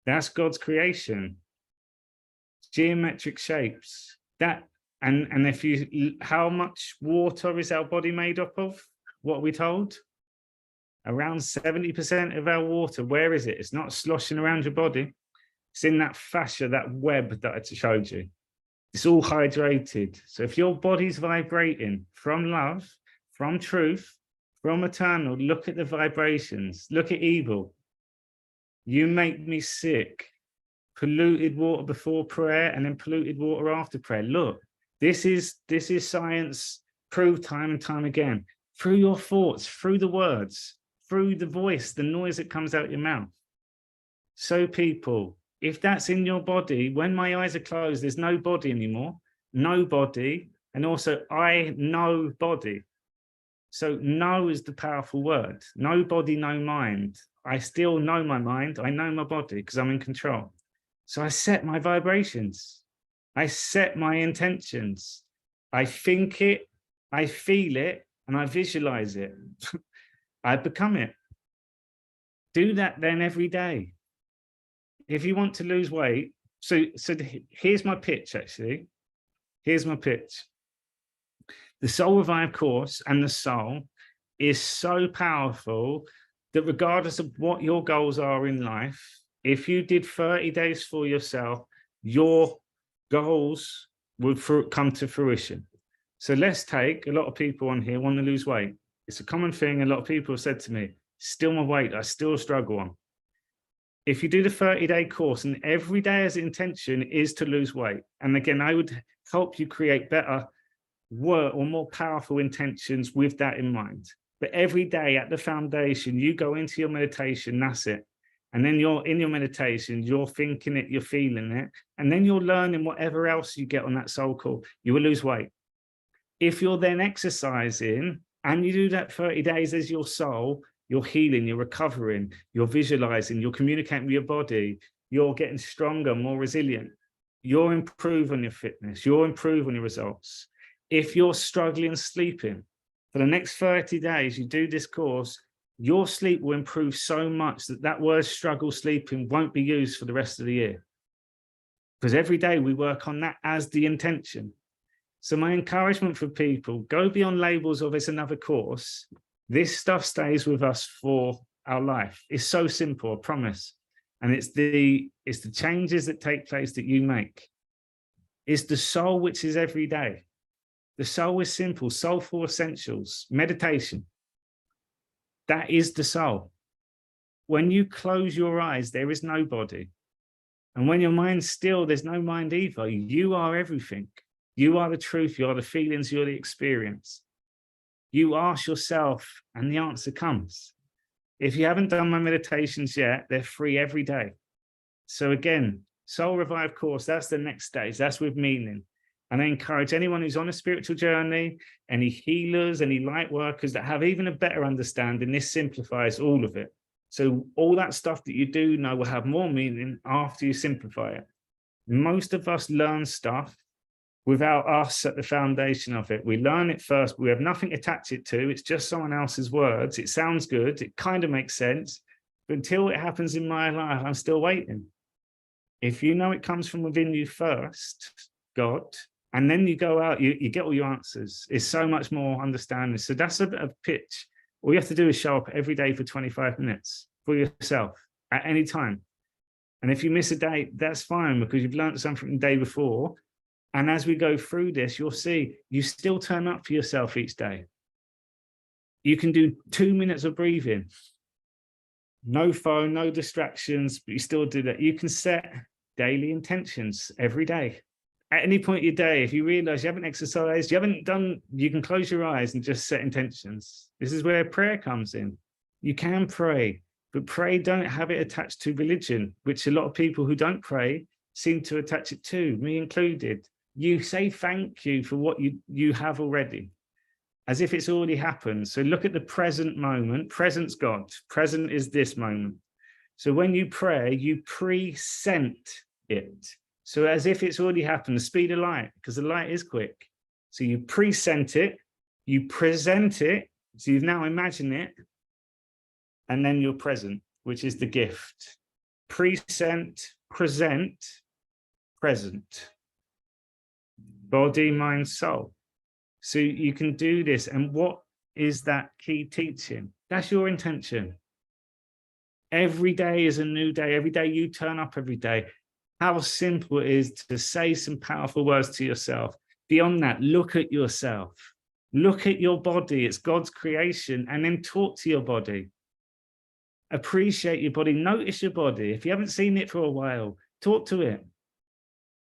That's God's creation. Geometric shapes. That, and if you, how much water is our body made up of? What are we told? Around 70% of our water, where is it? It's not sloshing around your body. It's in that fascia, that web that I showed you. It's all hydrated. So if your body's vibrating from love, from truth, from eternal, look at the vibrations, look at evil. You make me sick. Polluted water before prayer and then polluted water after prayer. Look, this is science proved time and time again. Through your thoughts, through the words, through the voice, the noise that comes out your mouth. So people, if that's in your body, when my eyes are closed, there's no body anymore, no body, and also I know body. So know is the powerful word. No body, no mind. I still know my mind. I know my body because I'm in control. So I set my vibrations. I set my intentions. I think it, I feel it, and I visualize it. I become it. Do that then every day. If you want to lose weight, so here's my pitch, actually. Here's my pitch. The Soul Revive course and the soul is so powerful that regardless of what your goals are in life, if you did 30 days for yourself, your goals would come to fruition. So let's take, a lot of people on here want to lose weight. It's a common thing. A lot of people have said to me, still my weight, I still struggle on. If you do the 30-day course and every day as intention is to lose weight, and again, I would help you create better work or more powerful intentions with that in mind. But every day at the foundation, you go into your meditation, that's it. And then you're in your meditation, you're thinking it, you're feeling it, and then you're learning whatever else you get on that soul call, you will lose weight. If you're then exercising and you do that 30 days as your soul, you're healing, you're recovering, you're visualizing, you're communicating with your body, you're getting stronger, more resilient, you're improving your fitness, you're improving your results. If you're struggling sleeping, for the next 30 days, you do this course, your sleep will improve so much that that word struggle sleeping won't be used for the rest of the year. Because every day we work on that as the intention. So my encouragement for people, go beyond labels of it's another course. This stuff stays with us for our life. It's so simple, I promise. And it's the changes that take place that you make. It's the soul, which is every day. The soul is simple, soulful essentials, meditation. That is the soul. When you close your eyes, there is no body. And when your mind's still, there's no mind either. You are everything. You are the truth. You are the feelings. You're the experience. You ask yourself and the answer comes. If you haven't done my meditations yet, they're free every day. So again, Soul Revive course, that's the next stage. That's with meaning. And I encourage anyone who's on a spiritual journey, any healers, any light workers that have even a better understanding, this simplifies all of it. So all that stuff that you do know will have more meaning after you simplify it. Most of us learn stuff without us at the foundation of it. We learn it first, we have nothing to attach it to. It's just someone else's words. It sounds good. It kind of makes sense. But until it happens in my life, I'm still waiting. If you know it comes from within you first, God, and then you go out, you get all your answers. It's so much more understanding. So that's a bit of pitch. All you have to do is show up every day for 25 minutes for yourself at any time. And if you miss a day, that's fine, because you've learned something the day before. And as we go through this, you'll see you still turn up for yourself each day. You can do 2 minutes of breathing. No phone, no distractions, but you still do that. You can set daily intentions every day. At any point of your day, if you realize you haven't exercised, you haven't done, you can close your eyes and just set intentions. This is where prayer comes in. You can pray, but pray, don't have it attached to religion, which a lot of people who don't pray seem to attach it to, me included. You say thank you for what you have already, as if it's already happened. So look at the present moment. Present's God. Present is this moment. So when you pray, you present it. So as if it's already happened, the speed of light, because the light is quick. So you present it, you present it. So you've now imagined it. And then you're present, which is the gift. Present, present, present. Body, mind, soul. So you can do this. And what is that key teaching? That's your intention. Every day is a new day. Every day you turn up every day. How simple it is to say some powerful words to yourself. Beyond that, look at yourself. Look at your body. It's God's creation. And then talk to your body. Appreciate your body. Notice your body. If you haven't seen it for a while, talk to it.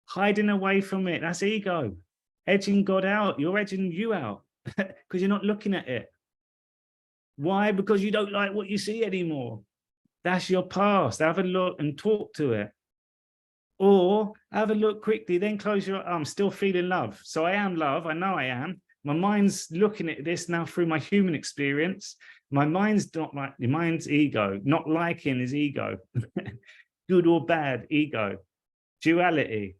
Hiding away from it, that's ego. Edging God out, you're edging you out because you're not looking at it. Why? Because you don't like what you see anymore. That's your past. Have a look and talk to it. Or have a look quickly, then close your eyes. I'm still feeling love. So I am love. I know I am. My mind's looking at this now through my human experience. My mind's not like, the mind's ego. Not liking is ego. Good or bad, ego. Duality.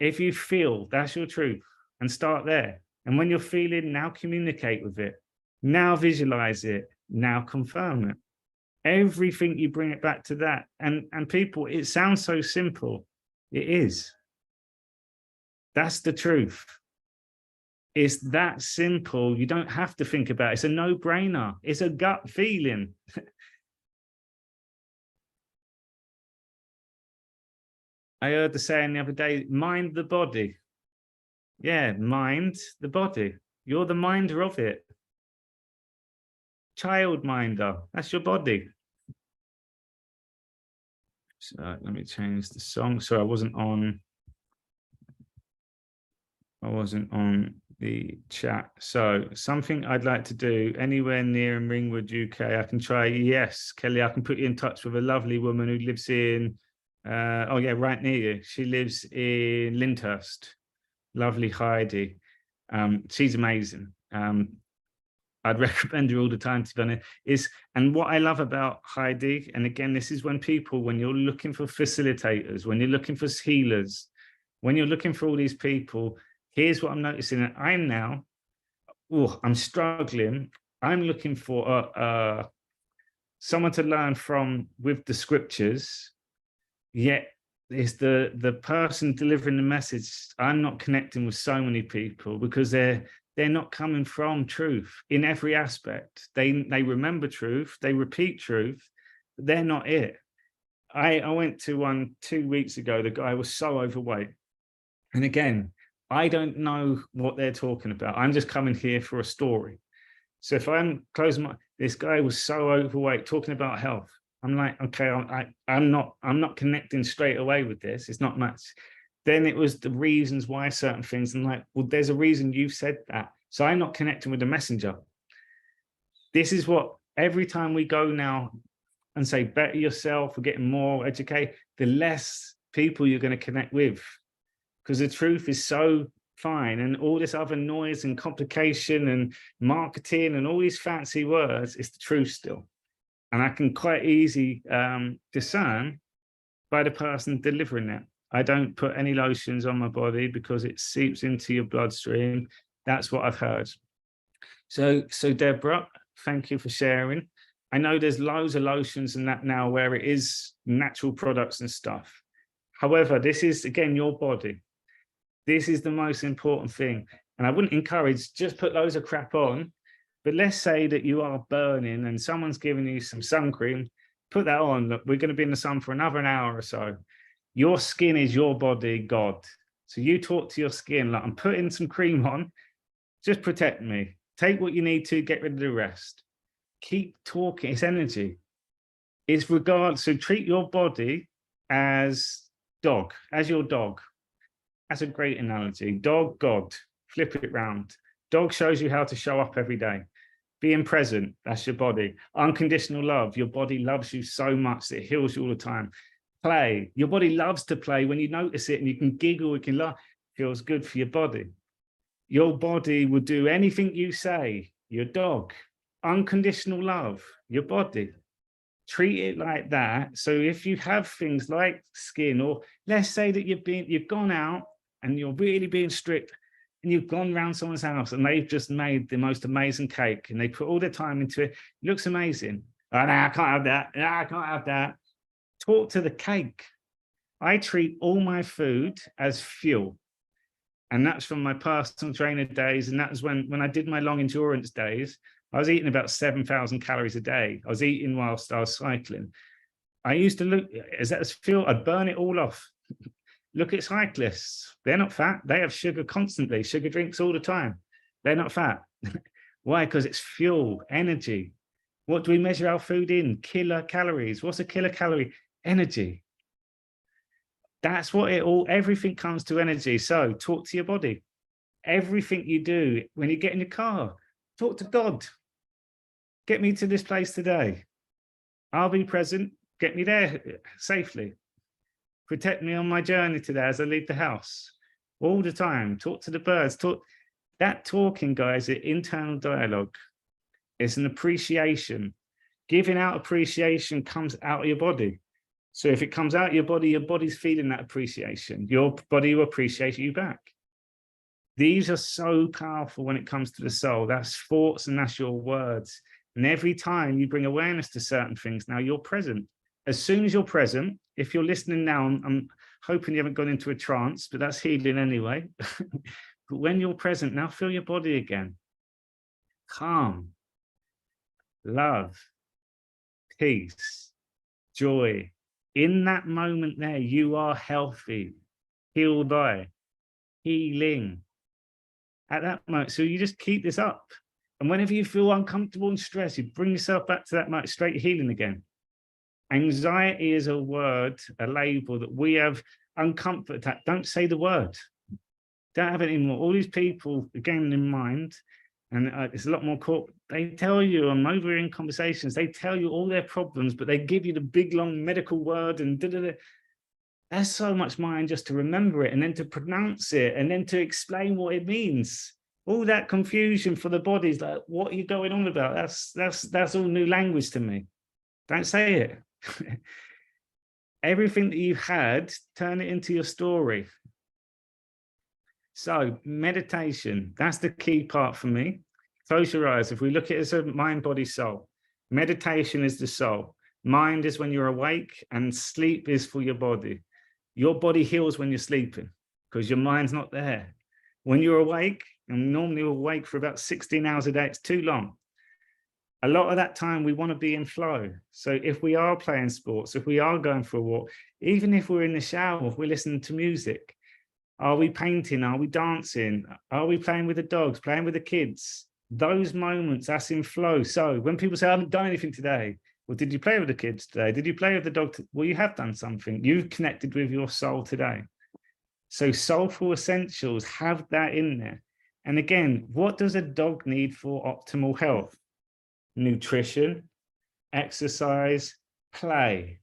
If you feel, that's your truth, and start there. And when you're feeling, now communicate with it. Now visualize it. Now confirm it. Everything you bring it back to that. And people, it sounds so simple. It is. That's the truth. It's that simple. You don't have to think about it. It's a no-brainer. It's a gut feeling. I heard the saying the other day, mind the body. Yeah, mind the body. You're the minder of it. Child minder. That's your body. So let me change the song. So I wasn't on the chat. So something I'd like to do anywhere near in Ringwood, UK. I can try. Yes, Kelly, I can put you in touch with a lovely woman who lives in, oh yeah, right near you. She lives in Lyndhurst. Lovely Heidi. She's amazing. I'd recommend her all the time, to be honest. And what I love about Heidi, and again, this is when you're looking for facilitators, when you're looking for healers, when you're looking for all these people, here's what I'm noticing. I'm now, I'm struggling. I'm looking for someone to learn from with the scriptures, yet It's the person delivering the message. I'm not connecting with so many people because they're not coming from truth in every aspect. They remember truth, they repeat truth, but they're not it. I went to one 2 weeks ago. The guy was so overweight. And again, I don't know what they're talking about. I'm just coming here for a story. So if I'm closing my, this guy was so overweight, talking about health. I'm like, okay, I'm not connecting straight away with this. It's not much. Then it was the reasons why certain things. And like, well, there's a reason you've said that. So I'm not connecting with the messenger. This is what every time we go now and say, better yourself, we're getting more educated, the less people you're going to connect with. Because the truth is so fine, and all this other noise and complication and marketing and all these fancy words, it's the truth still. And I can quite easily discern by the person delivering it. I don't put any lotions on my body because it seeps into your bloodstream. That's what I've heard. So Deborah, thank you for sharing. I know there's loads of lotions and that now where it is natural products and stuff. However, this is, again, your body. This is the most important thing. And I wouldn't encourage just put loads of crap on, but let's say that you are burning and someone's giving you some sun cream, put that on. Look, we're going to be in the sun for another hour or so. Your skin is your body, God. So you talk to your skin, like, I'm putting some cream on, just protect me. Take what you need to, get rid of the rest. Keep talking, it's energy. It's regard, so treat your body as dog, as your dog. That's a great analogy. Dog, God, flip it round. Dog shows you how to show up every day. Being present, that's your body. Unconditional love, your body loves you so much that it heals you all the time. Play, your body loves to play. When you notice it and you can giggle, you can laugh, feels good for your body. Your body will do anything you say, your dog. Unconditional love, your body. Treat it like that. So if you have things like skin, or let's say that you've gone out and you're really being strict and you've gone around someone's house and they've just made the most amazing cake and they put all their time into it. It looks amazing. Oh, no, I can't have that. No, I can't have that. Talk to the cake. I treat all my food as fuel. And that's from my personal trainer days. And that was when I did my long endurance days. I was eating about 7,000 calories a day. I was eating whilst I was cycling. I used to look, is that as fuel? I'd burn it all off. Look at cyclists. They're not fat. They have sugar constantly, sugar drinks all the time. They're not fat. Why? Because it's fuel, energy. What do we measure our food in? Kilocalories. What's a kilocalorie? Energy. That's what it all, everything comes to energy. So talk to your body. Everything you do, when you get in your car, talk to God. Get me to this place today. I'll be present. Get me there safely. Protect me on my journey today as I leave the house. All the time. Talk to the birds. Talk. That talking, guys, is internal dialogue. It's an appreciation. Giving out appreciation comes out of your body. So if it comes out of your body's feeling that appreciation. Your body will appreciate you back. These are so powerful when it comes to the soul. That's thoughts and that's your words. And every time you bring awareness to certain things, now you're present. As soon as you're present, if you're listening now, I'm hoping you haven't gone into a trance, but that's healing anyway. But when you're present, now feel your body again. Calm, love, peace, joy. In that moment there, you are healthy, healed by, healing. At that moment, so you just keep this up. And whenever you feel uncomfortable and stressed, you bring yourself back to that moment, straight healing again. Anxiety is a word, a label that we have uncomfort at. Don't say the word. Don't have it anymore. All these people, again, in mind, and it's a lot more corporate, they tell you, I'm over in conversations, they tell you all their problems, but they give you the big, long medical word and da-da-da. That's so much mind just to remember it and then to pronounce it and then to explain what it means. All that confusion for the bodies, like, what are you going on about? That's all new language to me. Don't say it. Everything that you've had, turn it into your story. So meditation, that's the key part for me. Close your eyes. If we look at it as a mind, body, soul, meditation is the soul. Mind is when you're awake and sleep is for your body. Your body heals when you're sleeping because your mind's not there. When you're awake, and normally we're awake for about 16 hours a day, it's too long. A lot of that time we want to be in flow. So if we are playing sports, if we are going for a walk, even if we're in the shower, if we're listening to music, are we painting? Are we dancing? Are we playing with the dogs, playing with the kids? Those moments, that's in flow. So when people say, I haven't done anything today, well, did you play with the kids today? Did you play with the dog? Well, you have done something. You've connected with your soul today. So soulful essentials, have that in there. And again, what does a dog need for optimal health? Nutrition, exercise, play,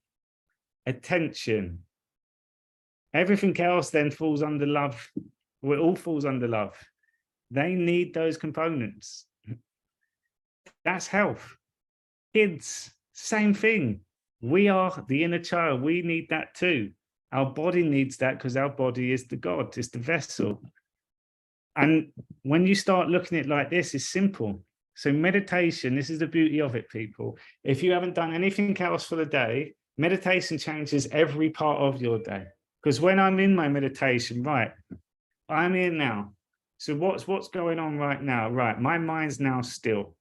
attention. Everything else then falls under love. Well, it all falls under love. They need those components. That's health. Kids, same thing. We are the inner child. We need that too. Our body needs that because our body is the God, it's the vessel. And when you start looking at it like this, it's simple. So meditation, this is the beauty of it, people. If you haven't done anything else for the day, meditation changes every part of your day. Because when I'm in my meditation, right, I'm here now. So what's going on right now? Right, my mind's now still.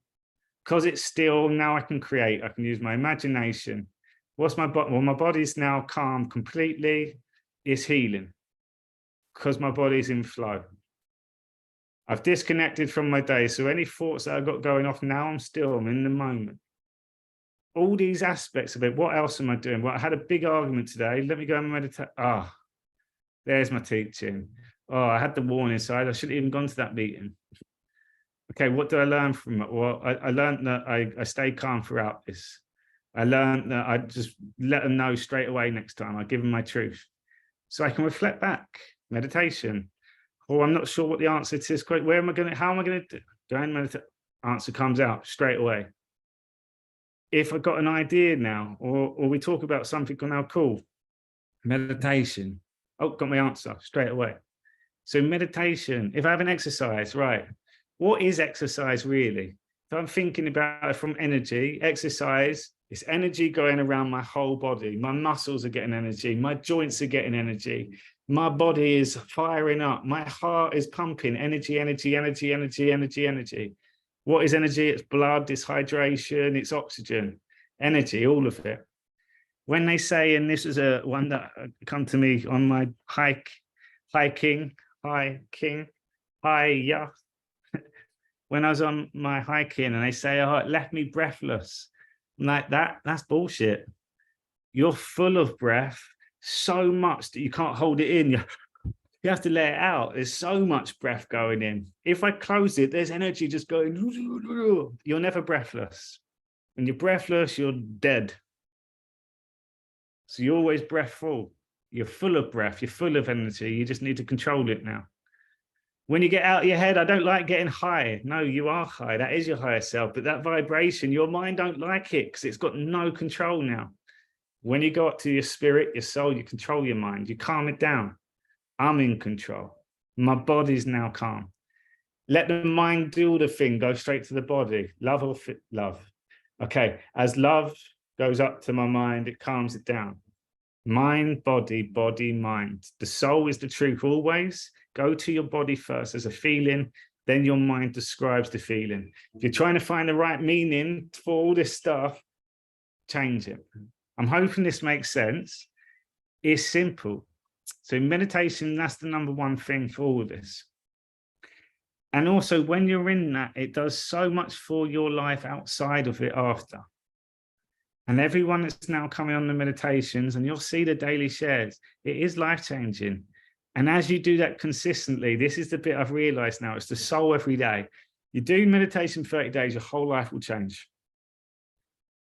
Because it's still, now I can create. I can use my imagination. What's my body? Well, my body's now calm completely. It's healing. Because my body's in flow. I've disconnected from my day. So any thoughts that I've got going off now, I'm still, I'm in the moment. All these aspects of it. What else am I doing? Well, I had a big argument today. Let me go and meditate. Ah, there's my teaching. Oh, I had the warning side. I shouldn't even gone to that meeting. Okay, what do I learn from it? Well, I learned that I stay calm throughout this. I learned that I just let them know straight away next time. I give them my truth. So I can reflect back. Meditation. Oh, I'm not sure what the answer to this question. Where am I going to, how am I going to do? Do I meditate? Answer comes out straight away. If I've got an idea now, or we talk about something now, cool. Meditation. Oh, got my answer straight away. So meditation, if I have an exercise, right, what is exercise really? If I'm thinking about it from energy, exercise, it's energy going around my whole body. My muscles are getting energy. My joints are getting energy. My body is firing up. My heart is pumping energy, energy, energy, energy, energy, energy. What is energy? It's blood, it's hydration, it's oxygen, energy, all of it. When they say, and this is one that come to me on my hiking, when I was on my hiking and they say, oh, it left me breathless. I'm like, that's bullshit. You're full of breath, so much that you can't hold it in. You have to let it out. There's so much breath going in. If I close it, there's energy just going. You're never breathless. When you're breathless, you're dead. So you're always breathful. You're full of breath. You're full of energy. You just need to control it now. When you get out of your head, I don't like getting high. No, you are high. That is your higher self. But that vibration, your mind don't like it because it's got no control now. When you go up to your spirit, your soul, you control your mind. You calm it down. I'm in control. My body's now calm. Let the mind do the thing. Go straight to the body. Love or love. Okay. As love goes up to my mind, it calms it down. Mind, body, body, mind. The soul is the truth always. Go to your body first as a feeling, then your mind describes the feeling. If you're trying to find the right meaning for all this stuff, change it. I'm hoping this makes sense. It's simple. So meditation, that's the number one thing for all of this. And also when you're in that, it does so much for your life outside of it after. And everyone that's now coming on the meditations, and you'll see the daily shares, it is life-changing. And as you do that consistently, this is the bit I've realized now, it's the soul every day. You do meditation 30 days, your whole life will change.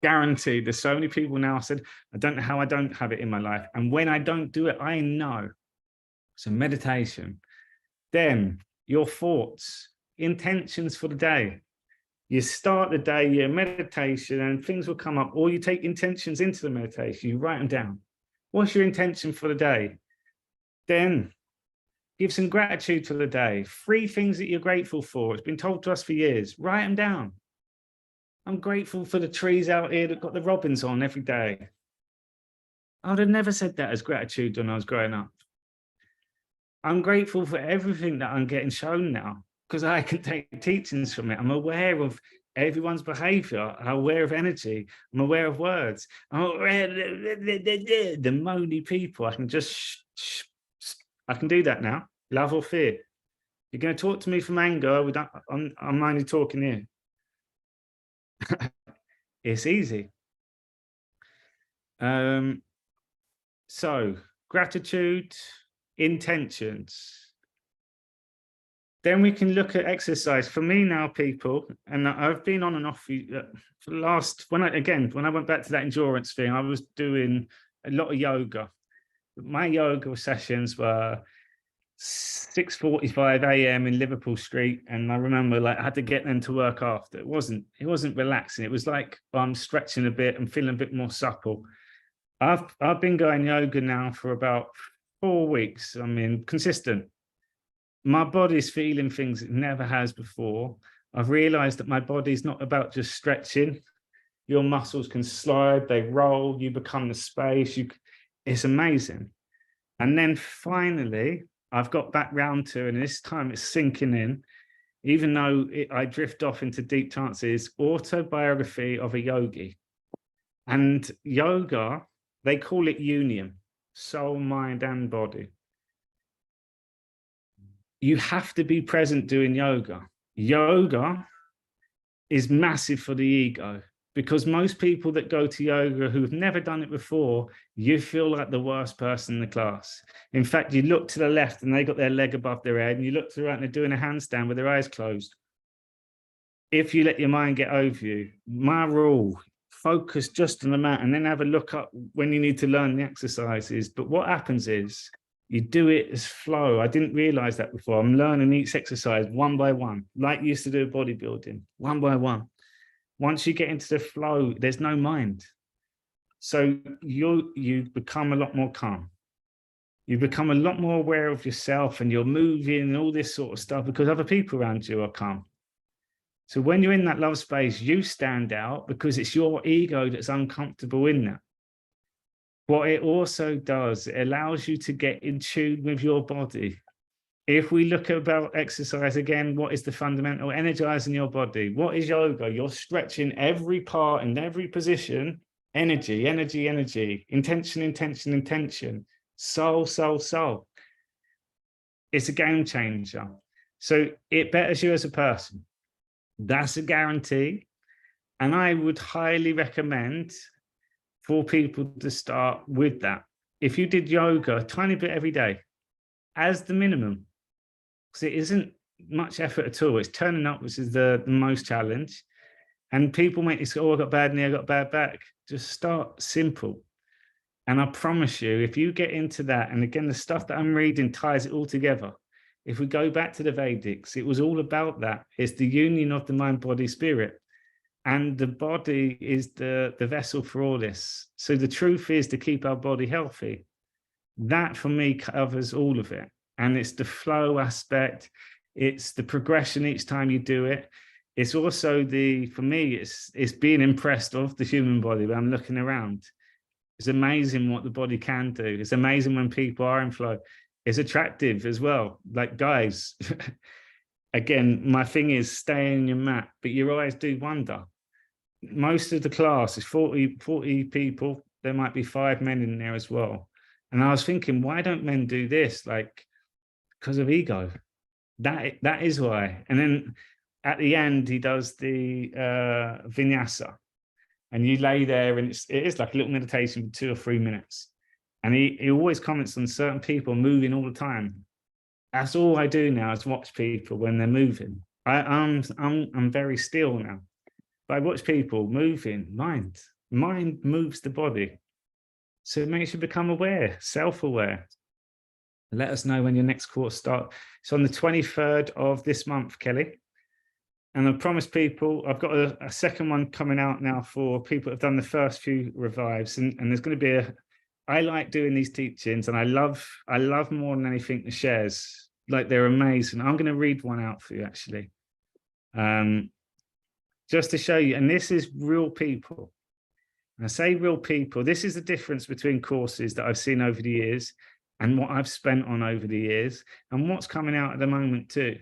Guaranteed. There's so many people now said, I don't know how I don't have it in my life. And when I don't do it, I know. So meditation. Then your thoughts, intentions for the day. You start the day, your meditation, and things will come up, or you take intentions into the meditation, you write them down. What's your intention for the day? Then give some gratitude for the day. 3 things that you're grateful for. It's been told to us for years. Write them down. I'm grateful for the trees out here that got the robins on every day. I would have never said that as gratitude when I was growing up. I'm grateful for everything that I'm getting shown now because I can take teachings from it. I'm aware of everyone's behavior. I'm aware of energy. I'm aware of words. I'm aware of the moany people. I can just, I can do that now. Love or fear. You're going to talk to me from anger. I'm only talking here. It's easy. So gratitude, intentions. Then we can look at exercise. For me now, people, and I've been on and off for the last, when I went back to that endurance thing, I was doing a lot of yoga. My yoga sessions were 6:45 a.m. in Liverpool Street, and I remember like I had to get them to work after. It wasn't relaxing. It was like I'm stretching a bit and feeling a bit more supple. I've been going yoga now for about 4 weeks. I mean, consistent. My body's feeling things it never has before. I've realized that my body's not about just stretching. Your muscles can slide, they roll, you become the space. It's amazing. And then finally, I've got back round to, and this time it's sinking in, even though I drift off into deep trances, autobiography of a yogi. And yoga, they call it union, soul, mind, and body. You have to be present doing yoga. Yoga is massive for the ego because most people that go to yoga who've never done it before, you feel like the worst person in the class. In fact, you look to the left and they got their leg above their head, and you look to the right and they're doing a handstand with their eyes closed. If you let your mind get over you, my rule, focus just on the mat and then have a look up when you need to learn the exercises. But what happens is, you do it as flow. I didn't realize that before. I'm learning each exercise one by one, like you used to do bodybuilding, one by one. Once you get into the flow, there's no mind. So you become a lot more calm. You become a lot more aware of yourself and you're moving and all this sort of stuff because other people around you are calm. So when you're in that love space, you stand out because it's your ego that's uncomfortable in that. What it also does, it allows you to get in tune with your body. If we look about exercise again, what is the fundamental? Energizing your body. What is yoga? You're stretching every part and every position. Energy, energy, energy. Intention, intention, intention. Soul, soul, soul. It's a game changer. So it betters you as a person. That's a guarantee. And I would highly recommend for people to start with that. If you did yoga a tiny bit every day, as the minimum, because it isn't much effort at all. It's turning up, which is the most challenge. And people make this, oh, I got bad knee, I got bad back. Just start simple. And I promise you, if you get into that, and again, the stuff that I'm reading ties it all together. If we go back to the Vedics, it was all about that. It's the union of the mind, body, spirit. And the body is the vessel for all this. So the truth is to keep our body healthy. That for me covers all of it. And it's the flow aspect. It's the progression each time you do it. It's also for me, it's being impressed of the human body when I'm looking around. It's amazing what the body can do. It's amazing when people are in flow. It's attractive as well. Like guys, again, my thing is stay in your mat, but your eyes do wonder. Most of the class is 40 people. There might be 5 men in there as well. And I was thinking, why don't men do this? Like, because of ego. That is why. And then at the end, he does the vinyasa. And you lay there and it is like a little meditation for 2 or 3 minutes. And he always comments on certain people moving all the time. That's all I do now is watch people when they're moving. I'm very still now. But I watch people moving, mind moves the body. So it makes you become aware, self-aware. Let us know when your next course starts. It's on the 23rd of this month, Kelly. And I promise people, I've got a second one coming out now for people that have done the first few revives. And there's going to be I like doing these teachings and I love more than anything the shares. Like they're amazing. I'm going to read one out for you actually. Just to show you, and this is real people. And I say real people, this is the difference between courses that I've seen over the years and what I've spent on over the years and what's coming out at the moment too.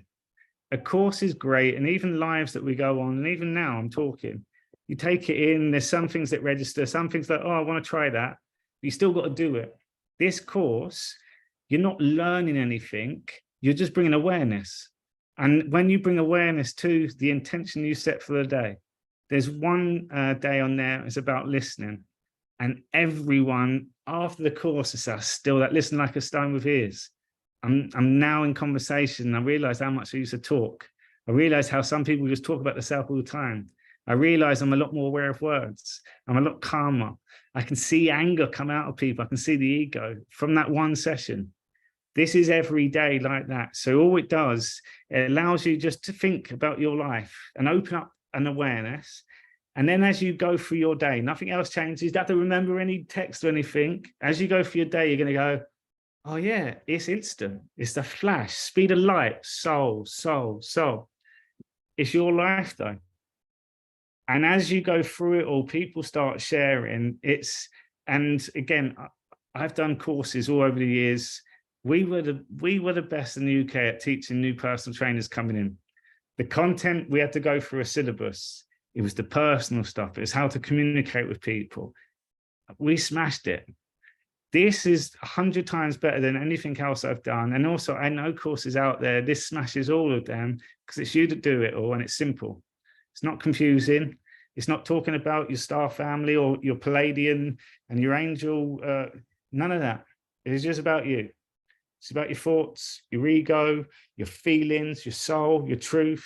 A course is great, and even lives that we go on, and even now I'm talking, you take it in, there's some things that register, some things that, oh, I want to try that, but you still got to do it. This course, you're not learning anything, you're just bringing awareness. And when you bring awareness to the intention you set for the day, there's one day on there, it's about listening. And everyone after the course is still that listen like a stone with ears. I'm now in conversation. I realize how much I used to talk. I realize how some people just talk about themselves all the time. I realize I'm a lot more aware of words. I'm a lot calmer. I can see anger come out of people. I can see the ego from that one session. This is every day like that. So all it does, it allows you just to think about your life and open up an awareness. And then as you go through your day, nothing else changes. You don't have to remember any text or anything. As you go through your day, you're going to go, oh yeah, it's instant. It's the flash, speed of light, soul, soul, soul. It's your life though. And as you go through it all, people start sharing. And again, I've done courses all over the years. We were the best in the UK at teaching new personal trainers coming in. The content, we had to go through a syllabus. It was the personal stuff. It was how to communicate with people. We smashed it. This is 100 times better than anything else I've done. And also, I know courses out there, this smashes all of them because it's you that do it all and it's simple. It's not confusing. It's not talking about your star family or your Palladian and your angel. None of that. It's just about you. It's about your thoughts, your ego, your feelings, your soul, your truth,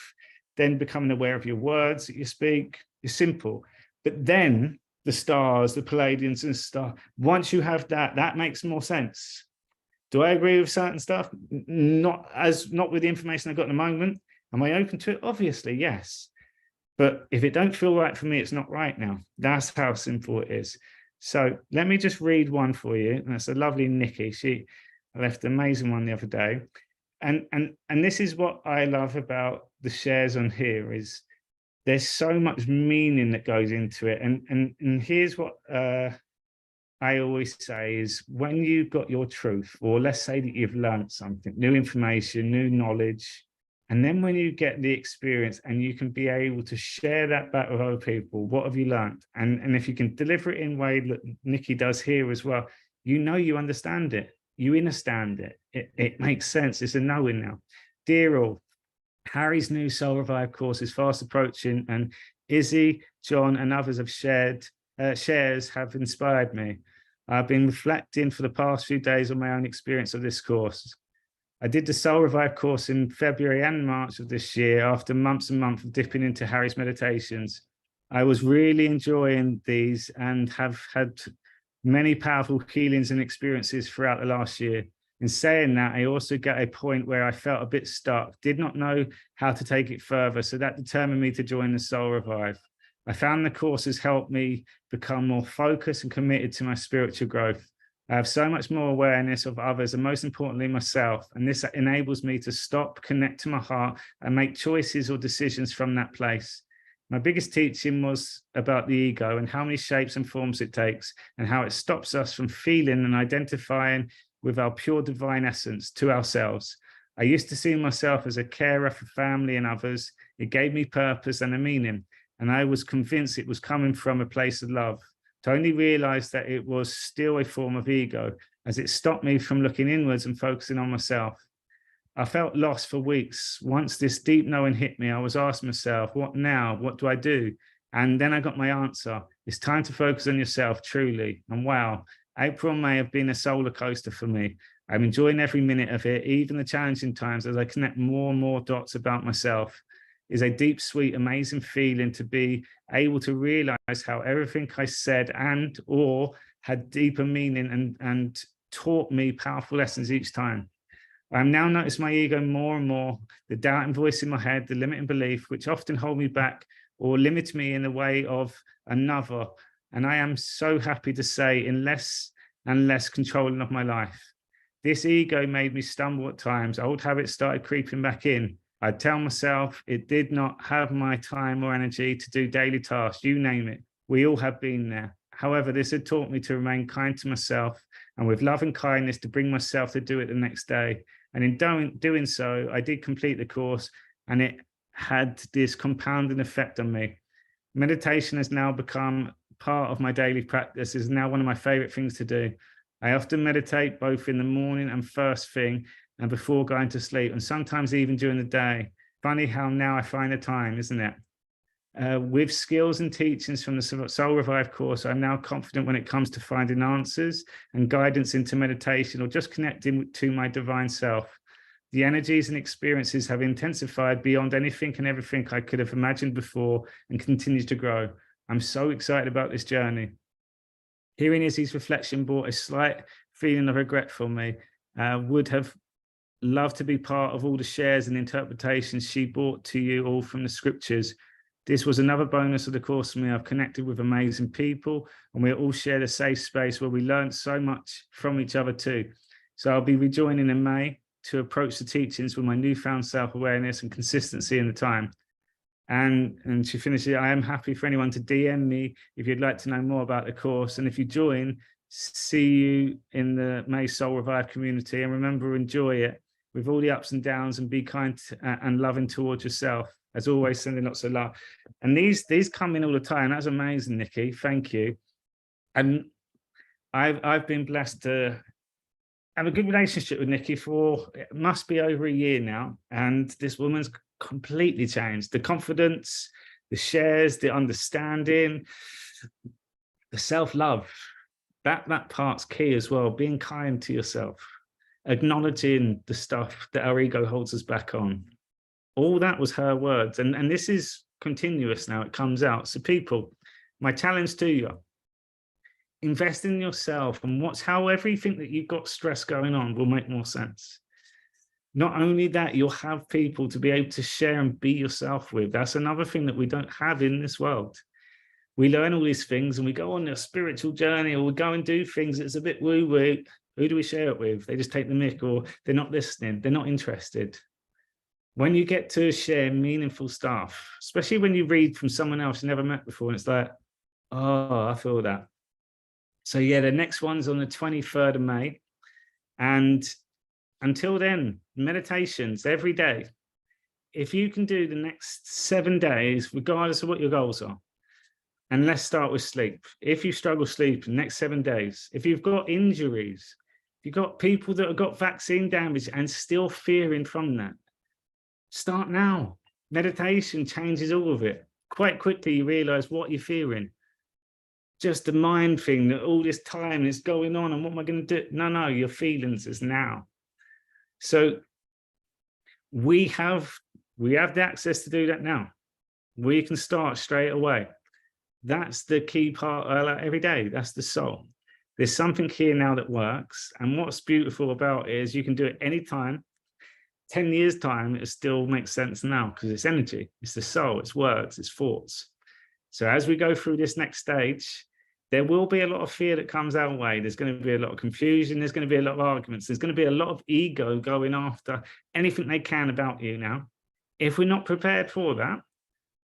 then becoming aware of your words that you speak. It's simple. But then the stars, the Palladians and stuff, once you have that, that makes more sense. Do I agree with certain stuff? Not with the information I've got at the moment. Am I open to it? Obviously, yes. But if it don't feel right for me, it's not right now. That's how simple it is. So let me just read one for you. That's a lovely Nikki. She left an amazing one the other day. And this is what I love about the shares on here is there's so much meaning that goes into it. And here's what I always say is when you've got your truth, or let's say that you've learned something, new information, new knowledge, and then when you get the experience and you can be able to share that back with other people, what have you learned? And if you can deliver it in a way that Nikki does here as well, you know you understand it, you understand it. It makes sense. It's a knowing now. Dear all, Harry's new Soul Revive course is fast approaching, and Izzy, John, and others have shares have inspired me. I've been reflecting for the past few days on my own experience of this course. I did the Soul Revive course in February and March of this year after months and months of dipping into Harry's meditations. I was really enjoying these and have had many powerful healings and experiences throughout the last year. In saying that, I also got a point where I felt a bit stuck, did not know how to take it further, so that determined me to join the Soul Revive. I found the course has helped me become more focused and committed to my spiritual growth. I have so much more awareness of others and most importantly myself, and this enables me to stop, connect to my heart and make choices or decisions from that place. My biggest teaching was about the ego and how many shapes and forms it takes and how it stops us from feeling and identifying with our pure divine essence to ourselves. I used to see myself as a carer for family and others. It gave me purpose and a meaning, and I was convinced it was coming from a place of love. To only realize that it was still a form of ego, as it stopped me from looking inwards and focusing on myself. I felt lost for weeks. Once this deep knowing hit me, I was asking myself, what now? What do I do? And then I got my answer. It's time to focus on yourself, truly. And wow, April and May have been a solar coaster for me. I'm enjoying every minute of it, even the challenging times as I connect more and more dots about myself. Is a deep, sweet, amazing feeling to be able to realize how everything I said and or had deeper meaning and taught me powerful lessons each time. I now notice my ego more and more, the doubting voice in my head, the limiting belief, which often hold me back or limit me in the way of another. And I am so happy to say in less and less controlling of my life. This ego made me stumble at times. Old habits started creeping back in. I'd tell myself it did not have my time or energy to do daily tasks, you name it. We all have been there. However, this had taught me to remain kind to myself and with love and kindness to bring myself to do it the next day. And in doing so, I did complete the course, and it had this compounding effect on me. Meditation has now become part of my daily practice. Is now one of my favorite things to do. I often meditate both in the morning and first thing and before going to sleep, and sometimes even during the day. Funny how now I find the time, isn't it? With skills and teachings from the Soul Revive course, I'm now confident when it comes to finding answers and guidance into meditation or just connecting to my divine self. The energies and experiences have intensified beyond anything and everything I could have imagined before and continues to grow. I'm so excited about this journey. Hearing Izzy's reflection brought a slight feeling of regret for me. Would have loved to be part of all the shares and interpretations she brought to you all from the scriptures. This was another bonus of the course for me. I've connected with amazing people, and we all share a safe space where we learn so much from each other too. So I'll be rejoining in May to approach the teachings with my newfound self-awareness and consistency in the time. And she finishes, I am happy for anyone to DM me if you'd like to know more about the course. And if you join, see you in the May Soul Revive community. And remember, enjoy it with all the ups and downs, and be kind and loving towards yourself. As always, sending lots of love. And these come in all the time. That's amazing, Nikki. Thank you. And I've been blessed to have a good relationship with Nikki for, it must be over a year now. And this woman's completely changed. The confidence, the shares, the understanding, the self-love. That part's key as well. Being kind to yourself, acknowledging the stuff that our ego holds us back on. All that was her words. And this is continuous now. It comes out. So people, my challenge to you, invest in yourself and watch how everything that you've got stress going on will make more sense. Not only that, you'll have people to be able to share and be yourself with. That's another thing that we don't have in this world. We learn all these things and we go on a spiritual journey, or we go and do things that's a bit woo-woo. Who do we share it with? They just take the mick, or they're not listening. They're not interested. When you get to share meaningful stuff, especially when you read from someone else you never met before, and it's like, oh, I feel that. So yeah, the next one's on the 23rd of May. And until then, meditations every day. If you can do the next 7 days, regardless of what your goals are, and let's start with sleep. If you struggle sleeping, next 7 days, if you've got injuries, if you've got people that have got vaccine damage and still fearing from that, start now. Meditation changes all of it. Quite quickly, you realize what you're fearing. Just the mind thing that all this time is going on, and what am I going to do? No, your feelings is now. So we have the access to do that now. We can start straight away. That's the key part every day. That's the soul. There's something here now that works. And what's beautiful about it is you can do it anytime. 10 years time, it still makes sense now because it's energy, it's the soul, it's words, it's thoughts. So as we go through this next stage, there will be a lot of fear that comes our way. There's going to be a lot of confusion. There's going to be a lot of arguments. There's going to be a lot of ego going after anything they can about you now. If we're not prepared for that,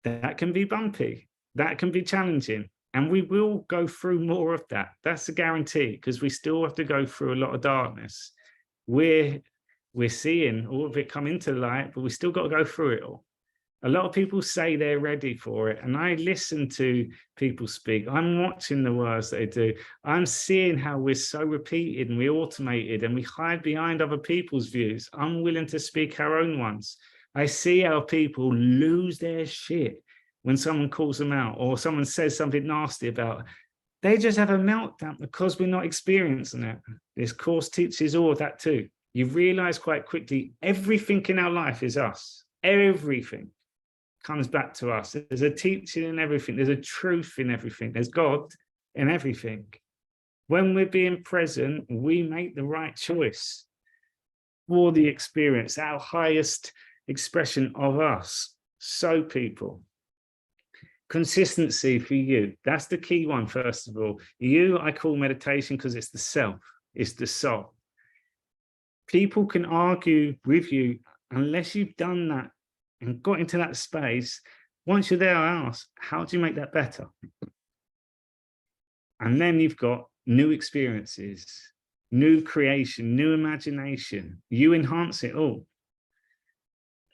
that can be bumpy. That can be challenging. And we will go through more of that. That's a guarantee, because we still have to go through a lot of darkness. We're seeing all of it come into light, but we still got to go through it all. A lot of people say they're ready for it, and I listen to people speak. I'm watching the words they do. I'm seeing how we're so repeated and we automated and we hide behind other people's views, unwilling to speak our own ones. I see how people lose their shit when someone calls them out or someone says something nasty about it. They just have a meltdown because we're not experiencing it. This course teaches all of that too. You realize quite quickly, everything in our life is us. Everything comes back to us. There's a teaching in everything. There's a truth in everything. There's God in everything. When we're being present, we make the right choice for the experience, our highest expression of us. So people, consistency for you. That's the key one, first of all. You, I call meditation because it's the self, it's the soul. People can argue with you unless you've done that and got into that space. Once you're there, I ask, how do you make that better? And then you've got new experiences, new creation, new imagination. You enhance it all.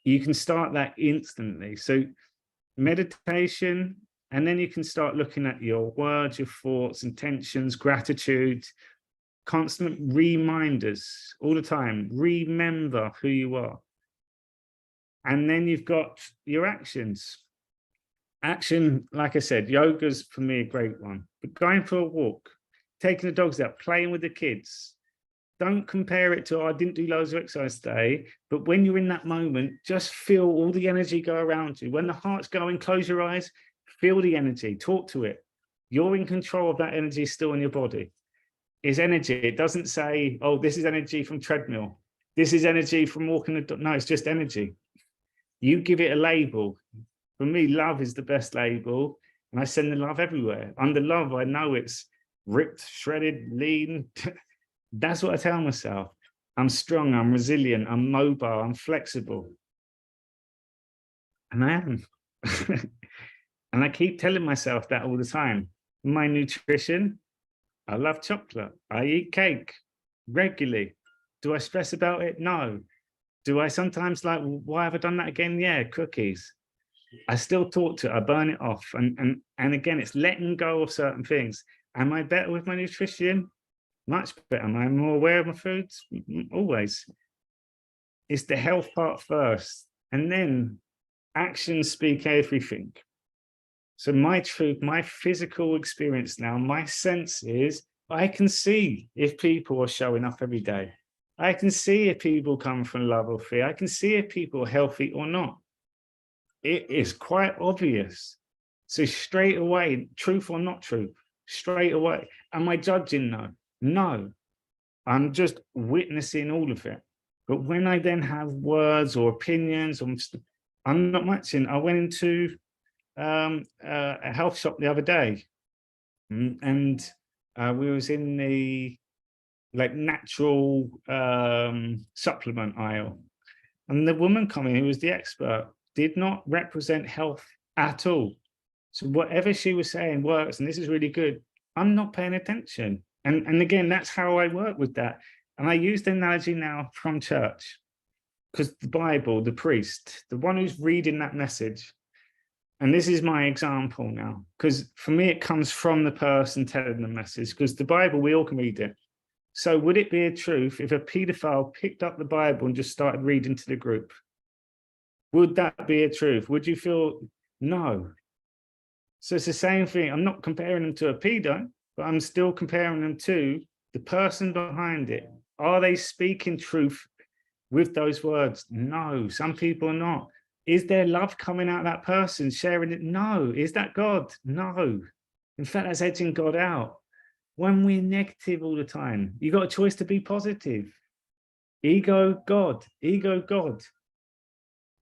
You can start that instantly. So meditation, and then you can start looking at your words, your thoughts, intentions, gratitude, constant reminders all the time. Remember who you are. And then you've got your actions. Action, like I said, yoga's for me a great one. But going for a walk, taking the dogs out, playing with the kids. Don't compare it to, oh, I didn't do loads of exercise today. But when you're in that moment, just feel all the energy go around you. When the heart's going, close your eyes, feel the energy, talk to it. You're in control of that energy still in your body. It's energy. It doesn't say, oh, this is energy from treadmill. This is energy from walking the dog. No, it's just energy. You give it a label. For me, love is the best label, and I send the love everywhere. Under love, I know it's ripped, shredded, lean. That's what I tell myself. I'm strong, I'm resilient, I'm mobile, I'm flexible. And I am. And I keep telling myself that all the time. My nutrition, I love chocolate. I eat cake regularly. Do I stress about it? No. Do I sometimes like, why have I done that again? Yeah, cookies. I still talk to it, I burn it off. And again, it's letting go of certain things. Am I better with my nutrition? Much better. Am I more aware of my foods? Always. It's the health part first. And then actions speak everything. So my truth, my physical experience now, my sense is I can see if people are showing up every day. I can see if people come from love or fear. I can see if people are healthy or not. It is quite obvious. So straight away, truth or not truth, straight away. Am I judging? No. No. I'm just witnessing all of it. But when I then have words or opinions, I'm not matching. I went into a health shop the other day, and we was in the like natural supplement aisle, and the woman coming, who was the expert, did not represent health at all. So whatever she was saying works, and this is really good. I'm not paying attention. And again, that's how I work with that. And I use the analogy now from church, because the Bible, the priest, the one who's reading that message, and this is my example now, because for me, it comes from the person telling the message, because the Bible, we all can read it. So would it be a truth if a paedophile picked up the Bible and just started reading to the group? Would that be a truth? Would you feel, no? So it's the same thing. I'm not comparing them to a pedo, but I'm still comparing them to the person behind it. Are they speaking truth with those words? No, some people are not. Is there love coming out of that person sharing it? No. Is that God? No. In fact, that's edging God out. When we're negative all the time, you got a choice to be positive. Ego, God, ego, God.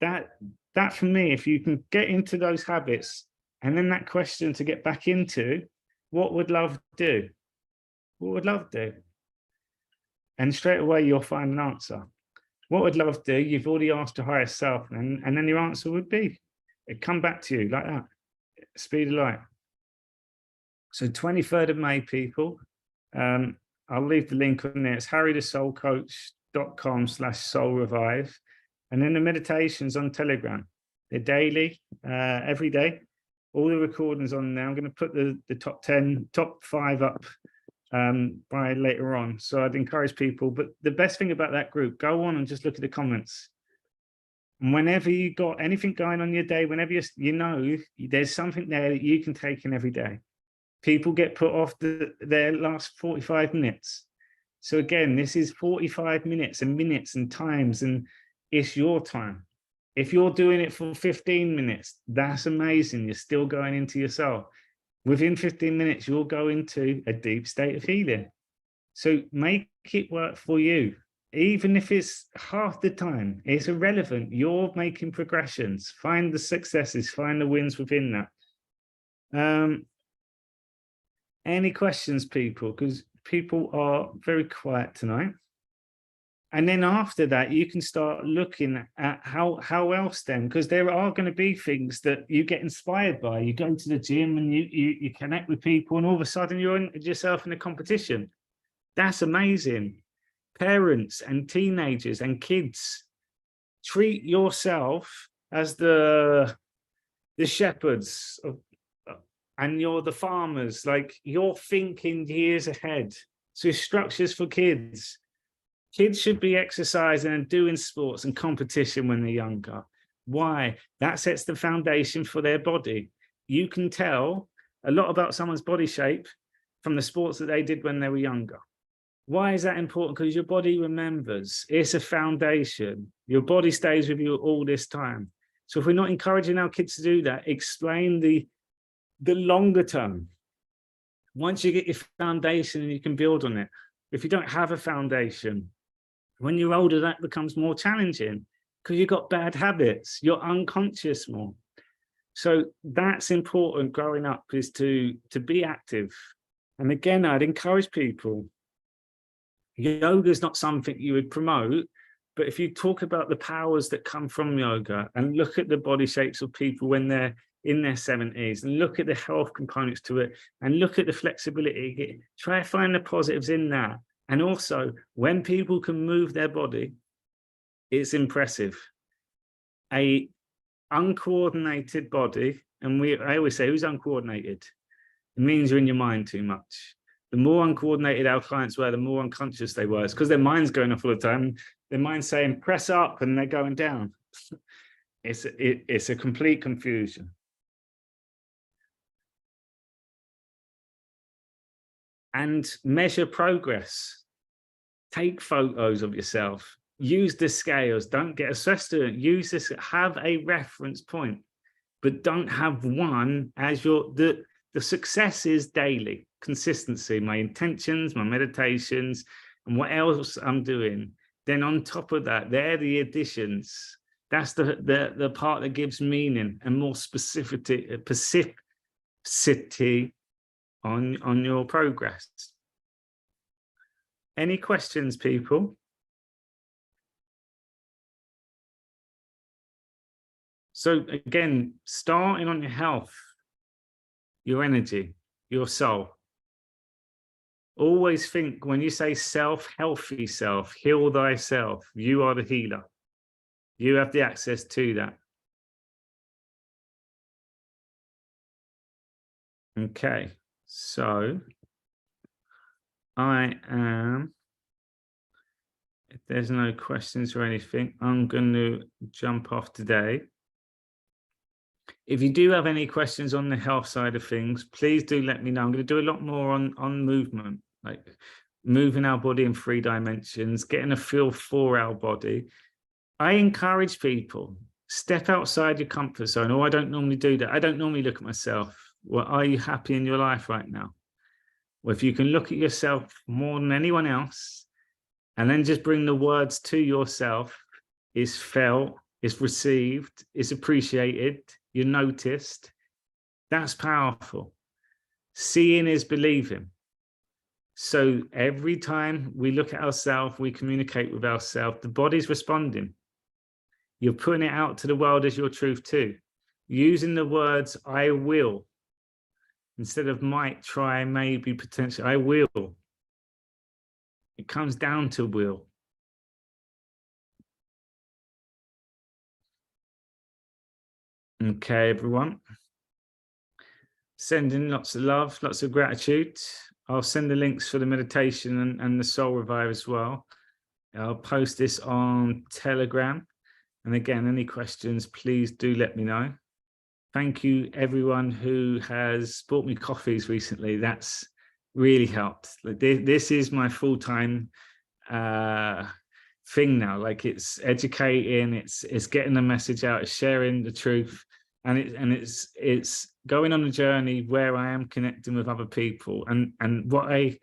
That for me, if you can get into those habits, and then that question to get back into, what would love do? What would love do? And straight away you'll find an answer. What would love do? You've already asked your higher self, and then your answer would be, it'd come back to you like that, speed of light. So 23rd of May, people, I'll leave the link on there. It's harrythesoulcoach.com/soulrevive. And then the meditations on Telegram. They're daily, every day. All the recordings on there. I'm going to put the top 5 up by later on. So I'd encourage people. But the best thing about that group, go on and just look at the comments. And whenever you got anything going on your day, whenever you know there's something there that you can take in every day. People get put off their last 45 minutes. So again, this is 45 minutes and minutes and times, and it's your time. If you're doing it for 15 minutes, that's amazing. You're still going into yourself. Within 15 minutes, you'll go into a deep state of healing. So make it work for you. Even if it's half the time, it's irrelevant. You're making progressions. Find the successes, find the wins within that. Any questions, people? Because people are very quiet tonight. And then after that, you can start looking at how else then, because there are going to be things that you get inspired by. You go to the gym and you connect with people, and all of a sudden you're yourself in a competition. That's amazing. Parents and teenagers and kids, treat yourself as the shepherds of, and you're the farmers. Like, you're thinking years ahead. So structures for kids. Kids should be exercising and doing sports and competition when they're younger. Why? That sets the foundation for their body. You can tell a lot about someone's body shape from the sports that they did when they were younger. Why is that important? Because your body remembers. It's a foundation. Your body stays with you all this time. So if we're not encouraging our kids to do that, explain the longer term. Once you get your foundation, you can build on it. If you don't have a foundation, when you're older, that becomes more challenging because you've got bad habits. You're unconscious more. So that's important growing up, is to be active. And again, I'd encourage people. Yoga is not something you would promote, but if you talk about the powers that come from yoga and look at the body shapes of people when they're in their 70s, and look at the health components to it, and look at the flexibility, try to find the positives in that. And also, when people can move their body, it's impressive. A uncoordinated body, and I always say, who's uncoordinated? It means you're in your mind too much. The more uncoordinated our clients were, the more unconscious they were. It's because their mind's going off all the time. Their mind's saying, press up, and they're going down. It's a complete confusion. And measure progress. Take photos of yourself. Use the scales. Don't get obsessed with it. Use this. Have a reference point, but don't have one as your the success is daily consistency. My intentions, my meditations, and what else I'm doing. Then on top of that, they're the additions. That's the part that gives meaning and more specificity on your progress. Any questions, people? So again, starting on your health, your energy, your soul. Always think, when you say self, healthy self, heal thyself, you are the healer. You have the access to that. Okay, so if there's no questions or anything, I'm going to jump off today. If you do have any questions on the health side of things, please do let me know. I'm going to do a lot more on movement, like moving our body in 3 dimensions, getting a feel for our body. I encourage people, step outside your comfort zone. Oh, I don't normally do that. I don't normally look at myself. Well, are you happy in your life right now? Well, if you can look at yourself more than anyone else, and then just bring the words to yourself, is felt, is received, is appreciated, you're noticed, that's powerful. Seeing is believing. So every time we look at ourselves, we communicate with ourselves, the body's responding. You're putting it out to the world as your truth too. Using the words, I will, instead of might, try, maybe, potentially, I will. It comes down to will. Okay, everyone. Sending lots of love, lots of gratitude. I'll send the links for the meditation and the Soul Revive as well. I'll post this on Telegram. And again, any questions, please do let me know. Thank you, everyone who has bought me coffees recently. That's really helped. Like, this is my full-time thing now. Like, it's educating, it's getting the message out, it's sharing the truth, and it's going on a journey where I am connecting with other people. And what I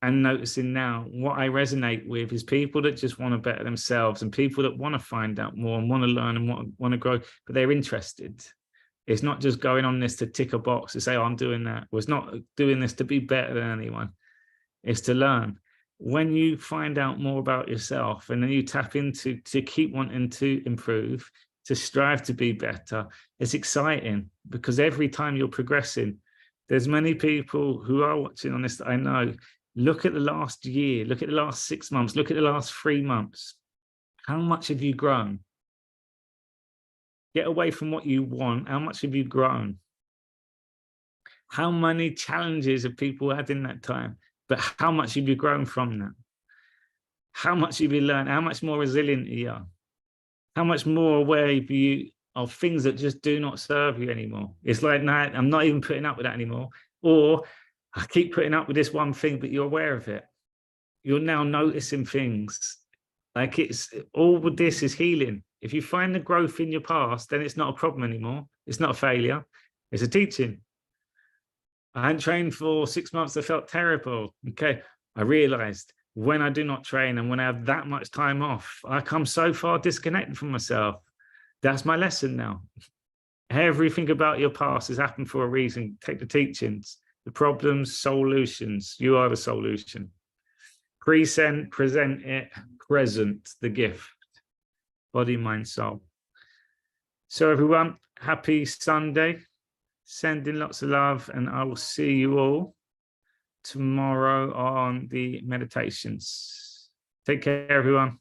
am noticing now, what I resonate with, is people that just want to better themselves, and people that want to find out more and want to learn and want to grow, but they're interested. It's not just going on this to tick a box to say, oh, I'm doing that. Well, it's not doing this to be better than anyone. It's to learn. when you find out more about yourself and then you tap into to keep wanting to improve, to strive to be better, it's exciting because every time you're progressing, there's many people who are watching on this that I know. Look at the last year, look at the last 6 months, look at the last 3 months. How much have you grown? Get away from what you want. How much have you grown? How many challenges have people had in that time? But how much have you grown from that? How much have you learned? How much more resilient are you? How much more aware of you of things that just do not serve you anymore? It's like, no, I'm not even putting up with that anymore. Or I keep putting up with this one thing, but you're aware of it. You're now noticing things. Like it's all with this is healing. If you find the growth in your past, then it's not a problem anymore. It's not a failure. It's a teaching. I hadn't trained for 6 months. I felt terrible. Okay. I realized when I do not train and when I have that much time off, I come so far disconnected from myself. That's my lesson now. Everything about your past has happened for a reason. Take the teachings, the problems, solutions. You are the solution. Present it, present the gift. Body, mind, soul. So everyone, happy Sunday. Sending lots of love, and I will see you all tomorrow on the meditations. Take care, everyone.